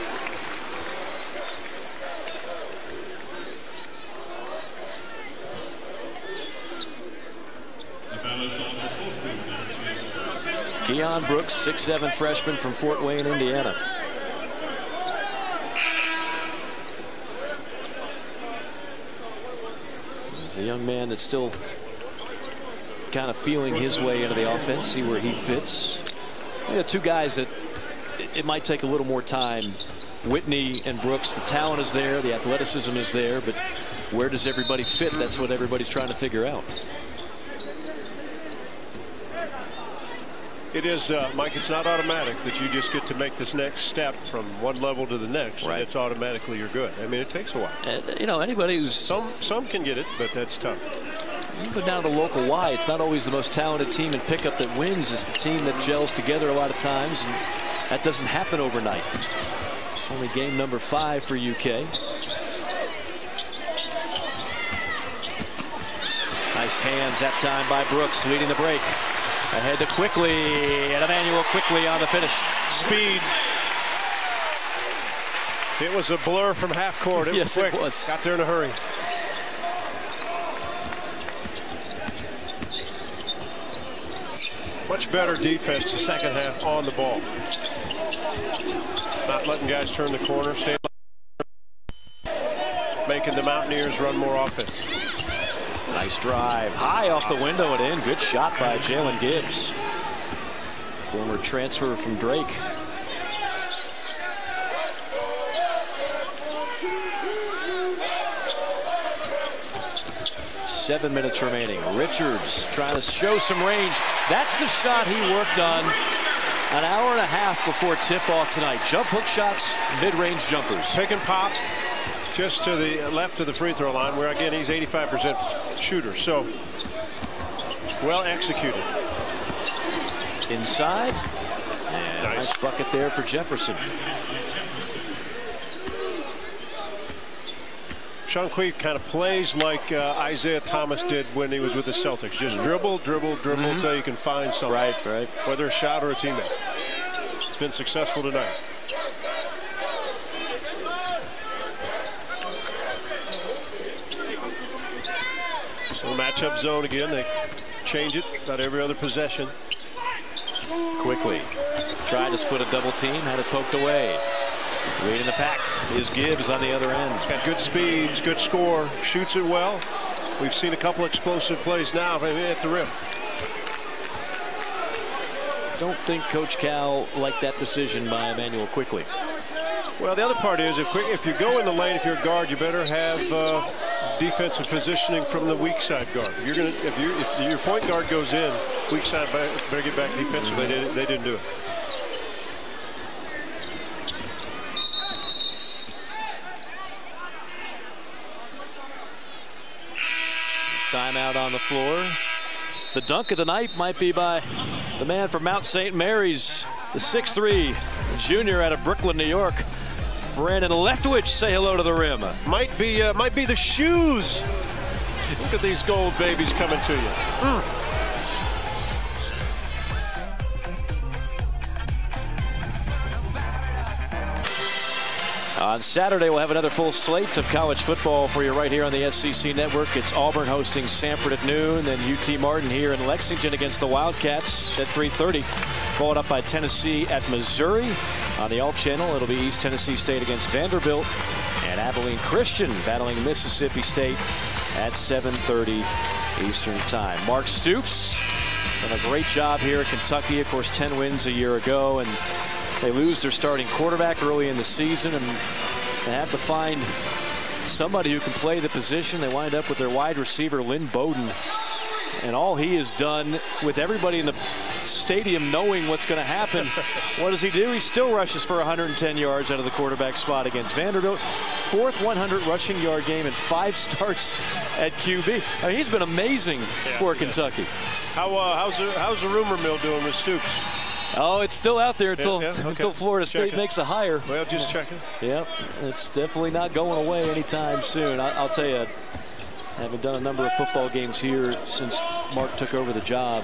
Speaker 1: Keon Brooks, 6'7" freshman from Fort Wayne, Indiana. He's a young man that's still kind of feeling his way into the offense, see where he fits. The two guys that it might take a little more time. Whitney and Brooks, the talent is there, the athleticism is there, but where does everybody fit? That's what everybody's trying to figure out.
Speaker 2: It is, Mike, it's not automatic that you just get to make this next step from one level to the next.
Speaker 1: Right.
Speaker 2: It's automatically you're good. I mean, it takes a while.
Speaker 1: You know, anybody who's...
Speaker 2: Some can get it, but that's tough.
Speaker 1: Even down to local Y, it's not always the most talented team in pickup that wins. It's the team that gels together a lot of times, and that doesn't happen overnight. It's only game number 5 for UK. Nice hands that time by Brooks, leading the break. Ahead to Quickly, and Emmanuel Quickly on the finish.
Speaker 2: Speed. It was a blur from half court. It
Speaker 1: Yes,
Speaker 2: was quick.
Speaker 1: it was.
Speaker 2: Got there in a hurry. Much better defense the second half on the ball. Not letting guys turn the corner, making the Mountaineers run more offense.
Speaker 1: Nice drive, high off the window and in. Good shot by Jalen Gibbs, former transfer from Drake. Seven minutes remaining. Richards trying to show some range. That's the shot he worked on an hour and a half before tip-off tonight. Jump hook shots, mid-range jumpers.
Speaker 2: Pick and pop just to the left of the free throw line, where again he's 85% shooter. So well executed.
Speaker 1: Inside. And nice bucket there for Jefferson.
Speaker 2: Shanquet kind of plays like Isaiah Thomas did when he was with the Celtics. Just dribble, dribble, dribble until you can find something.
Speaker 1: Right.
Speaker 2: Whether a shot or a teammate. It's been successful tonight. So matchup zone again. They change it about every other possession.
Speaker 1: Quickly tried to split a double team, had it poked away. Leading the pack is Gibbs on the other end.
Speaker 2: He's got good speeds, good score, shoots it well. We've seen a couple explosive plays now at the rim.
Speaker 1: Don't think Coach Cal liked that decision by Emmanuel Quickly.
Speaker 2: Well, the other part is if you go in the lane, if you're a guard, you better have defensive positioning from the weak side guard. If your point guard goes in, weak side better get back defensively. They didn't do it.
Speaker 1: Timeout on the floor. The dunk of the night might be by the man from Mount St. Mary's, the 6'3" junior out of Brooklyn, New York. Brandon Leftwich, say hello to the rim.
Speaker 2: Might be the shoes. Look at these gold babies coming to you.
Speaker 1: On Saturday, we'll have another full slate of college football for you right here on the SEC Network. It's Auburn hosting Samford at noon, then UT Martin here in Lexington against the Wildcats at 3:30. Followed up by Tennessee at Missouri. On the Alt Channel, it'll be East Tennessee State against Vanderbilt, and Abilene Christian battling Mississippi State at 7:30 Eastern Time. Mark Stoops done a great job here at Kentucky. Of course, 10 wins a year ago, and they lose their starting quarterback early in the season, and they have to find somebody who can play the position. They wind up with their wide receiver, Lynn Bowden. And all he has done, with everybody in the stadium knowing what's going to happen, what does he do? He still rushes for 110 yards out of the quarterback spot against Vanderbilt. Fourth 100 rushing yard game in 5 starts at QB. I mean, he's been amazing for Kentucky.
Speaker 2: How's the rumor mill doing with Stoops?
Speaker 1: Oh, it's still out there until Florida State makes a hire.
Speaker 2: Well, just checking.
Speaker 1: Yep, it's definitely not going away anytime soon. I'll tell you, having done a number of football games here since Mark took over the job,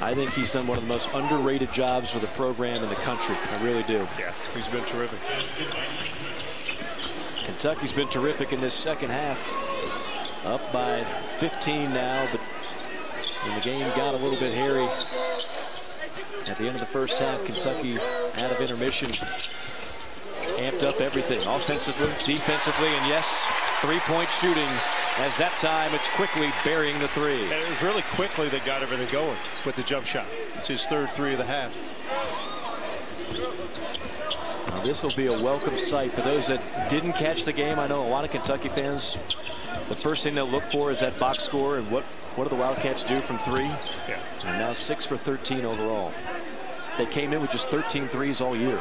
Speaker 1: I think he's done one of the most underrated jobs with a program in the country. I really do.
Speaker 2: Yeah, he's been terrific.
Speaker 1: Kentucky's been terrific in this second half. Up by 15 now, but when the game got a little bit hairy at the end of the first half, Kentucky out of intermission amped up everything offensively, defensively, and yes, three-point shooting. As that time, it's quickly burying the three.
Speaker 2: And it was really quickly that got everything going with the jump shot. It's his third three of the half.
Speaker 1: Now, this will be a welcome sight for those that didn't catch the game. I know a lot of Kentucky fans, the first thing they'll look for is that box score and what do the Wildcats do from three.
Speaker 2: Yeah.
Speaker 1: And now 6 for 13 overall. They came in with just 13 threes all year.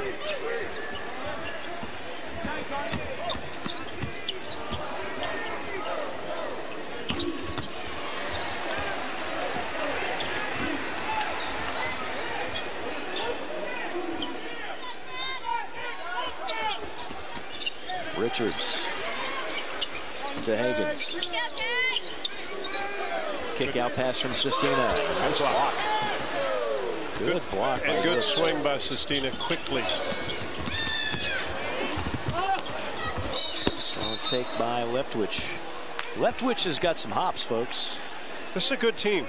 Speaker 1: Richards to Hagans. Kick out pass from Sestina.
Speaker 2: Nice block.
Speaker 1: Good block.
Speaker 2: And good swing by Sestina quickly.
Speaker 1: Strong take by Leftwich. Leftwich has got some hops, folks.
Speaker 2: This is a good team.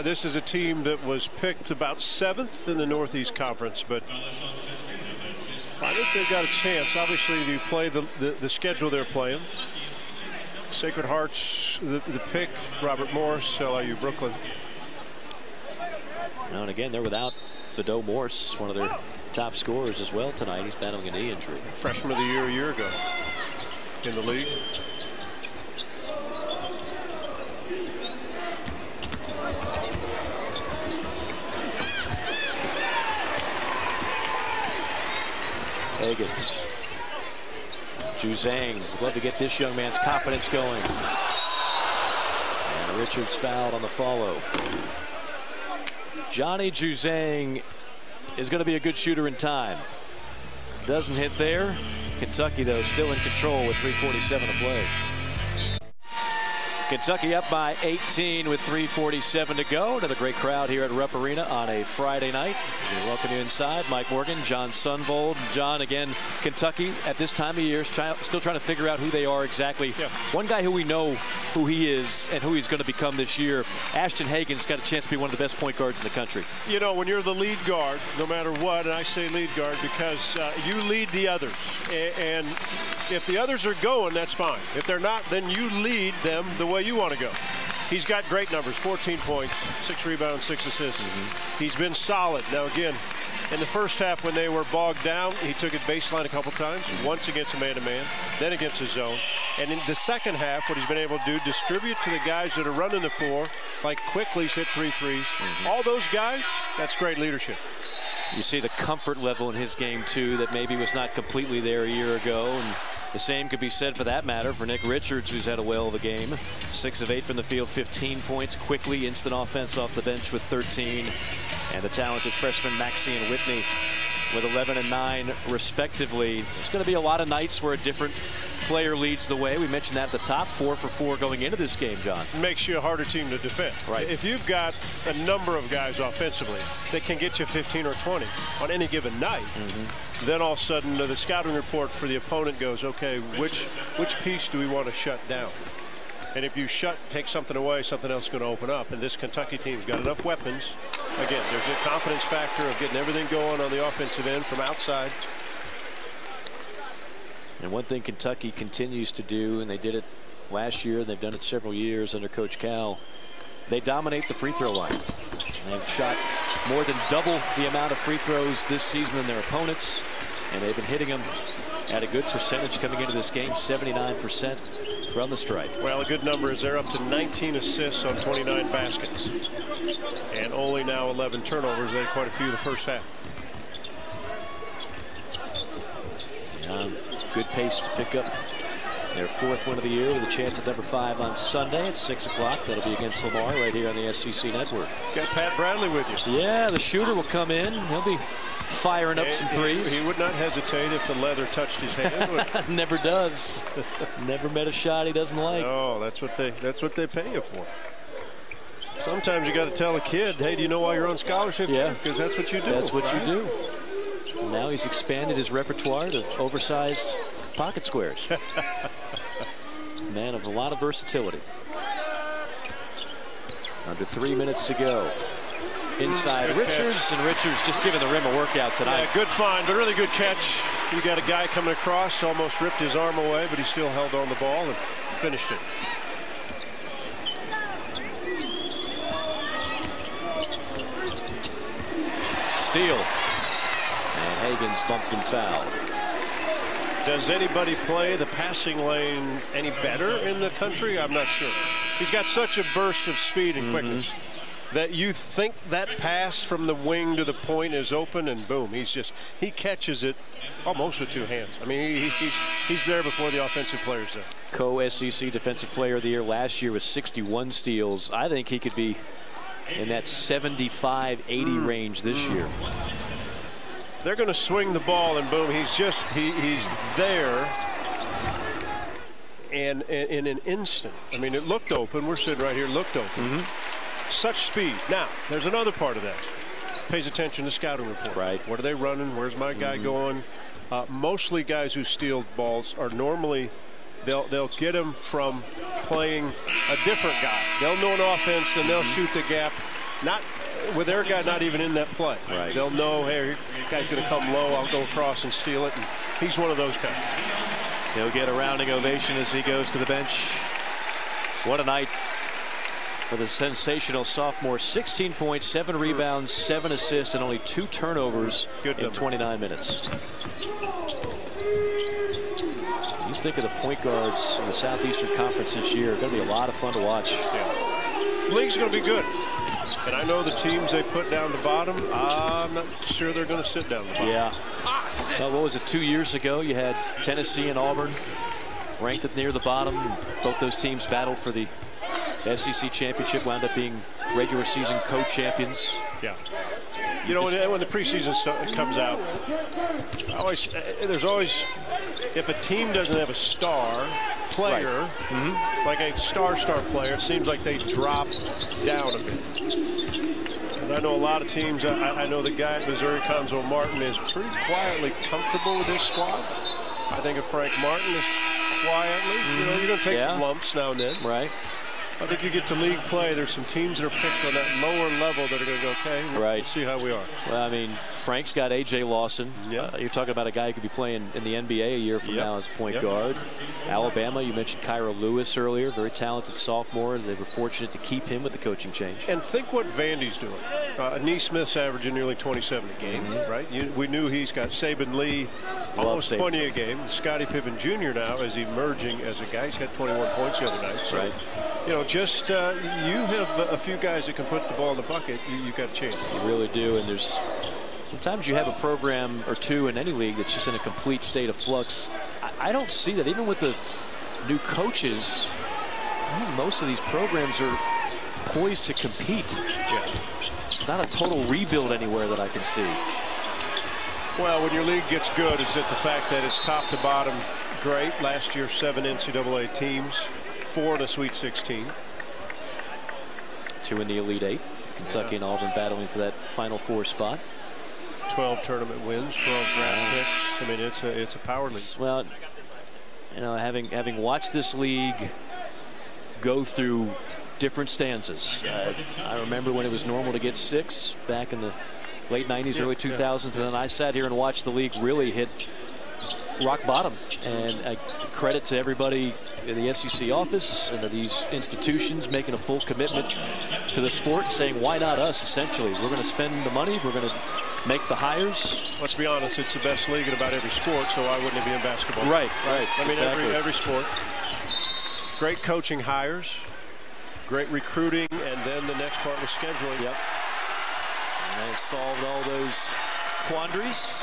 Speaker 2: This is a team that was picked about 7th in the Northeast Conference, but I think they've got a chance. Obviously, you play the schedule they're playing. Sacred Hearts, the pick, Robert Morris, LIU Brooklyn.
Speaker 1: Now and again, they're without Bedeau Morse, one of their top scorers as well tonight. He's battling a knee injury.
Speaker 2: Freshman of the year a year ago in the league.
Speaker 1: Hagans. Juzang. Would love to get this young man's confidence going. And Richards fouled on the follow. Johnny Juzang is going to be a good shooter in time. Doesn't hit there. Kentucky, though, still in control with 3:47 to play. Kentucky up by 18 with 3:47 to go. Another great crowd here at Rupp Arena on a Friday night. We welcome you inside. Mike Morgan, John Sunvold. John, again, Kentucky at this time of year is still trying to figure out who they are exactly.
Speaker 2: Yeah.
Speaker 1: One guy who we know who he is and who he's going to become this year, Ashton Hagans, got a chance to be one of the best point guards in the country.
Speaker 2: You know, when you're the lead guard, no matter what, and I say lead guard because you lead the others. And if the others are going, that's fine. If they're not, then you lead them the way you want to go. He's got great numbers, 14 points, 6 rebounds, 6 assists. He's been solid. Now, again, in the first half when they were bogged down, he took it baseline a couple times, once against a man-to-man, then against his zone. And in the second half, what he's been able to do, distribute to the guys that are running the floor, like Quickly's hit 3 threes. All those guys, that's great leadership.
Speaker 1: You see the comfort level in his game, too, that maybe was not completely there a year ago. And the same could be said, for that matter, for Nick Richards, who's had a whale of a game. 6 of 8 from the field, 15 points. Quickly, instant offense off the bench with 13. And the talented freshman Maxie and Whitney with 11 and 9, respectively. There's going to be a lot of nights where a different player leads the way. We mentioned that at the top, 4 for 4 going into this game, John.
Speaker 2: Makes you a harder team to defend.
Speaker 1: Right.
Speaker 2: If you've got a number of guys offensively that can get you 15 or 20 on any given night, then all of a sudden the scouting report for the opponent goes, okay, which piece do we want to shut down? And if you take something away, something else is going to open up. And this Kentucky team's got enough weapons. Again, there's a confidence factor of getting everything going on the offensive end from outside.
Speaker 1: And one thing Kentucky continues to do, and they did it last year, and they've done it several years under Coach Cal, they dominate the free throw line. They've shot more than double the amount of free throws this season than their opponents, and they've been hitting them at a good percentage coming into this game, 79% from the stripe.
Speaker 2: Well, a good number is they're up to 19 assists on 29 baskets. And only now 11 turnovers. They had quite a few in the first half.
Speaker 1: Good pace to pick up Their 4th win of the year with a chance at number 5 on Sunday at 6 o'clock. That'll be against Lamar right here on the SEC Network.
Speaker 2: Got Pat Bradley with you.
Speaker 1: Yeah, the shooter will come in. He'll be firing up some threes.
Speaker 2: He would not hesitate if the leather touched his hand.
Speaker 1: Never does. Never met a shot he doesn't like.
Speaker 2: Oh, that's what they pay you for. Sometimes you got to tell a kid, hey, do you know why you're on scholarship?
Speaker 1: Yeah,
Speaker 2: because that's what you do.
Speaker 1: That's what you do. Now he's expanded his repertoire to oversized pocket squares. Man of a lot of versatility. Under 3 minutes to go. Inside Richards, and Richards just giving the rim a workout tonight.
Speaker 2: Yeah, good find, but really good catch. You got a guy coming across, almost ripped his arm away, but he still held on the ball and finished it.
Speaker 1: Steal. And Hagen's bumped and fouled.
Speaker 2: Does anybody play the passing lane any better in the country? I'm not sure. He's got such a burst of speed and quickness that you think that pass from the wing to the point is open, and boom, he catches it almost with 2 hands. I mean, he's there before the offensive player's there.
Speaker 1: Co-SEC Defensive Player of the Year last year with 61 steals. I think he could be in that 75-80 range this year.
Speaker 2: They're going to swing the ball, and boom, he's there. And in an instant, I mean, it looked open. We're sitting right here, looked open. Such speed. Now, there's another part of that. Pays attention to scouting report.
Speaker 1: Right.
Speaker 2: What are they running? Where's my guy going? Mostly guys who steal balls are normally, they'll get them from playing a different guy. They'll know an offense, and they'll shoot the gap. Not with their guy not even in that play.
Speaker 1: Right.
Speaker 2: They'll know, hey, guy's going to come low. I'll go across and steal it. And he's one of those guys.
Speaker 1: He'll get a rounding ovation as he goes to the bench. What a night for the sensational sophomore. 16 points, 7 rebounds, 7 assists, and only 2 turnovers in 29 minutes. You think of the point guards in the Southeastern Conference this year. Going to be a lot of fun to watch.
Speaker 2: Yeah. The league's going to be good. And I know the teams they put down the bottom, I'm not sure they're going to sit down the bottom.
Speaker 1: Yeah. Well, what was it, 2 years ago? You had Tennessee and Auburn ranked it near the bottom. Both those teams battled for the SEC championship, wound up being regular season co-champions.
Speaker 2: Yeah. You know, when the preseason comes out, there's always, if a team doesn't have a star player, like a star player, it seems like they drop down a bit. And I know a lot of teams, I know the guy at Missouri, Conzo Martin, is pretty quietly comfortable with his squad. I think of Frank Martin is quietly, you know, you're going to take some lumps now and then.
Speaker 1: Right.
Speaker 2: I think you get to league play, there's some teams that are picked on that lower level that are going to go, okay, we'll see how we are.
Speaker 1: Well, I mean, Frank's got A.J. Lawson. You're talking about a guy who could be playing in the NBA a year from now as point guard. Alabama, you mentioned Kyra Lewis earlier, very talented sophomore. They were fortunate to keep him with the coaching change.
Speaker 2: And think what Vandy's doing. Neesmith's averaging nearly 27 a game, right? We knew he's got Saban Lee almost 20 a game. Scottie Pippen Jr. now is emerging as a guy. He's had 21 points the other night. So, you know, just you have a few guys that can put the ball in the bucket, you got to change.
Speaker 1: You really do, and there's sometimes you have a program or two in any league that's just in a complete state of flux. I don't see that. Even with the new coaches, I think most of these programs are poised to compete. It's not a total rebuild anywhere that I can see.
Speaker 2: Well, when your league gets good, it's at the fact that it's top to bottom great. Last year, 7 NCAA teams, 4 in the Sweet 16.
Speaker 1: 2 in the Elite 8. Kentucky and Auburn battling for that Final Four spot.
Speaker 2: 12 tournament wins, 12 draft picks. I mean, it's a power league.
Speaker 1: Well, you know, having watched this league go through different stanzas. I remember when it was normal to get 6 back in the late 90s, early 2000s, and then I sat here and watched the league really hit rock bottom. And credit to everybody in the SEC office and to these institutions making a full commitment to the sport, saying, why not us, essentially? We're going to spend the money. We're going to make the hires.
Speaker 2: Let's be honest, it's the best league in about every sport, so why wouldn't it be in basketball?
Speaker 1: Right.
Speaker 2: I mean,
Speaker 1: exactly.
Speaker 2: every sport. Great coaching hires, great recruiting, and then the next part was scheduling.
Speaker 1: And they've solved all those quandaries.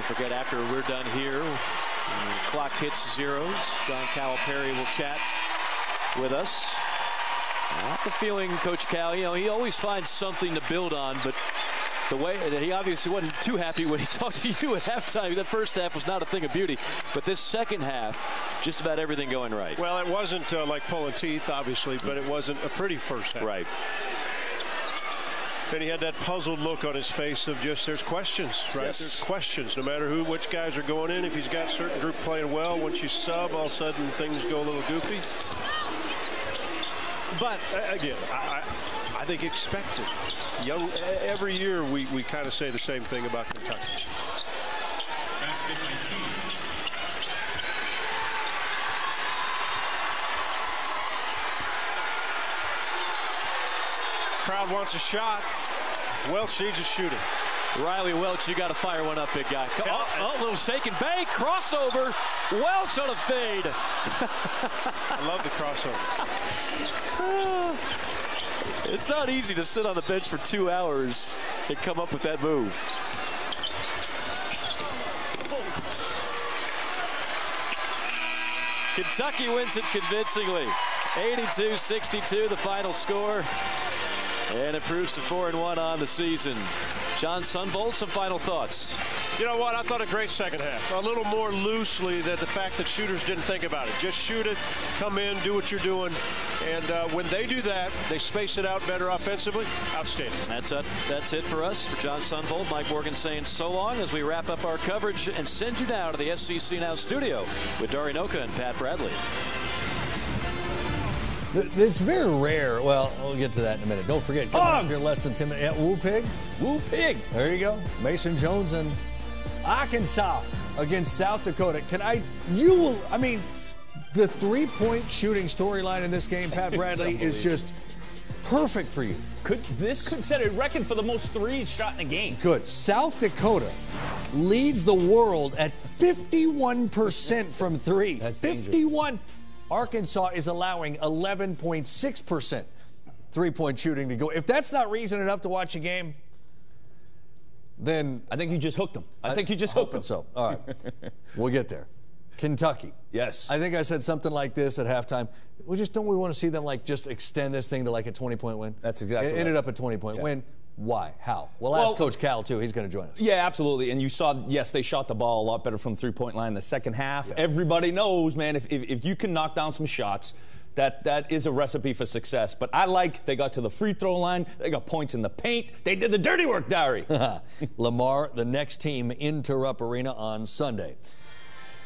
Speaker 1: Don't forget, after we're done here, the clock hits zeros. John Calipari will chat with us. I have the feeling, Coach Cal, he always finds something to build on, but the way that he obviously wasn't too happy when he talked to you at halftime. That first half was not a thing of beauty, but this second half, just about everything going right.
Speaker 2: Well, it wasn't like pulling teeth, obviously, but it wasn't a pretty first half.
Speaker 1: Right.
Speaker 2: And he had that puzzled look on his face of just, there's questions, right?
Speaker 1: Yes.
Speaker 2: There's questions, no matter which guys are going in. If he's got a certain group playing well, once you sub, all of a sudden things go a little goofy. But, again, I think expected. Every year we kind of say the same thing about Kentucky. Crowd wants a shot. Welch needs a shooter.
Speaker 1: Riley Welch, you got to fire one up, big guy. Oh, little shake and bake, crossover. Welch on a fade.
Speaker 2: I love the crossover.
Speaker 1: It's not easy to sit on the bench for 2 hours and come up with that move. Kentucky wins it convincingly. 82-62, the final score. And improves to 4-1 on the season. John Sundvold, some final thoughts.
Speaker 2: You know what? I thought a great second half. A little more loosely than the fact that shooters didn't think about it. Just shoot it, come in, do what you're doing. And when they do that, they space it out better offensively. Outstanding.
Speaker 1: That's it for us. For John Sundvold, Mike Morgan saying so long as we wrap up our coverage and send you down to the SEC Now studio with Dari Noka and Pat Bradley.
Speaker 4: It's very rare. Well, we'll get to that in a minute. Don't forget, coming up here less than 10 minutes. Yeah, Woo Pig.
Speaker 5: Woo Pig.
Speaker 4: There you go. Mason Jones and Arkansas against South Dakota. I mean, the three-point shooting storyline in this game, Pat Bradley, is just perfect for you.
Speaker 5: This could set a record for the most threes shot in a game.
Speaker 4: Good. South Dakota leads the world at 51% from three.
Speaker 5: That's dangerous.
Speaker 4: 51. Arkansas is allowing 11.6% three-point shooting to go. If that's not reason enough to watch a game, then
Speaker 5: I think you just hooked them. I think you just hooked them.
Speaker 4: So, all right, we'll get there. Kentucky.
Speaker 5: Yes.
Speaker 4: I think I said something like this at halftime. We want to see them just extend this thing to a 20-point win.
Speaker 5: That's exactly
Speaker 4: it.
Speaker 5: Right.
Speaker 4: Ended up a 20-point win. Why? How? We'll ask Coach Cal, too. He's going to join us.
Speaker 5: Yeah, absolutely. And you saw, yes, they shot the ball a lot better from the three-point line in the second half. Yeah. Everybody knows, man, if you can knock down some shots, that is a recipe for success. But they got to the free throw line. They got points in the paint. They did the dirty work, Dari.
Speaker 4: Lamar, the next team into Rupp Arena on Sunday.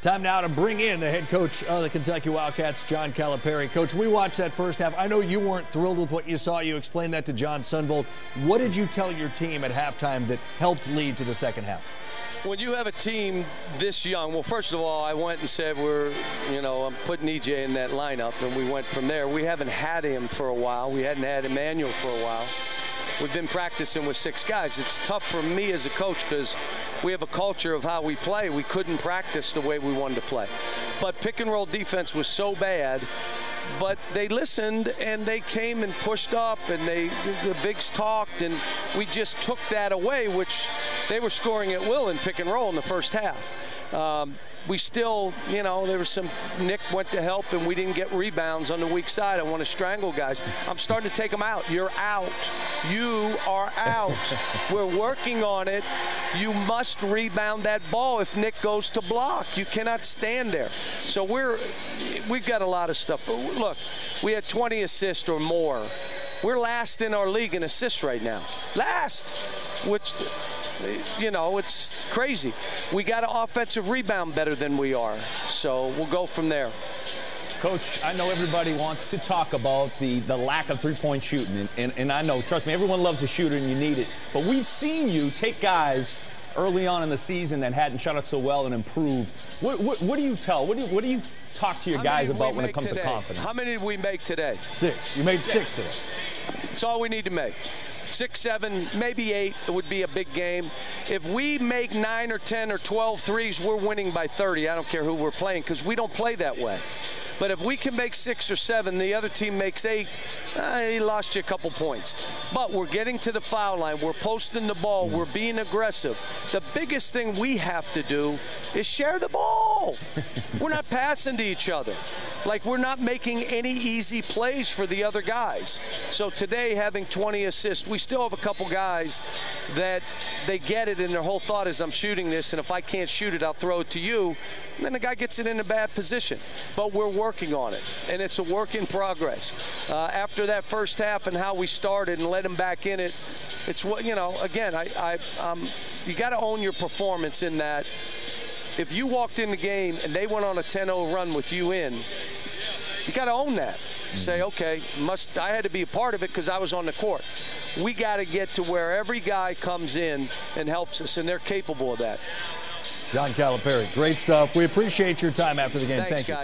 Speaker 4: Time now to bring in the head coach of the Kentucky Wildcats, John Calipari. Coach, we watched that first half. I know you weren't thrilled with what you saw. You explained that to John Sundvold. What did you tell your team at halftime that helped lead to the second half?
Speaker 7: When you have a team this young, well, first of all, I went and said I'm putting EJ in that lineup, and we went from there. We haven't had him for a while. We hadn't had Emmanuel for a while. We've been practicing with 6 guys. It's tough for me as a coach because we have a culture of how we play. We couldn't practice the way we wanted to play. But pick and roll defense was so bad, but they listened and they came and pushed up and the bigs talked, and we just took that away, which they were scoring at will in pick and roll in the first half. We still, there was some, Nick went to help and we didn't get rebounds on the weak side. I want to strangle guys. I'm starting to take them out. You're out. You are out. We're working on it. You must rebound that ball if Nick goes to block. You cannot stand there. So we've got a lot of stuff. Look, we had 20 assists or more. We're last in our league in assists right now. Last, which, it's crazy. We got an offensive rebound better than we are. So we'll go from there.
Speaker 5: Coach, I know everybody wants to talk about the lack of three-point shooting. And I know, trust me, everyone loves a shooter and you need it. But we've seen you take guys early on in the season that hadn't shot it so well and improved. What do you tell? What do you talk to your guys about when it comes to confidence?
Speaker 7: How many did we make today?
Speaker 4: 6. You made 6 today.
Speaker 7: That's all we need to make. 6, 7, maybe 8, it would be a big game. If we make 9 or 10 or 12 threes, we're winning by 30. I don't care who we're playing because we don't play that way. But if we can make 6 or 7, the other team makes 8, he lost you a couple points. But we're getting to the foul line. We're posting the ball. We're being aggressive. The biggest thing we have to do is share the ball. We're not passing to each other. Like, we're not making any easy plays for the other guys. So today, having 20 assists, we still have a couple guys that they get it and their whole thought is, I'm shooting this, and if I can't shoot it, I'll throw it to you. And then the guy gets it in a bad position. But we're working on it, and it's a work in progress. After that first half and how we started and let him back in it, it's what, you know, again, you got to own your performance in that. If you walked in the game and they went on a 10-0 run with you in, you got to own that. Say, okay, I had to be a part of it because I was on the court. We got to get to where every guy comes in and helps us, and they're capable of that.
Speaker 4: John Calipari, great stuff. We appreciate your time after the game.
Speaker 7: Thanks,
Speaker 4: Thank you.
Speaker 7: Guys.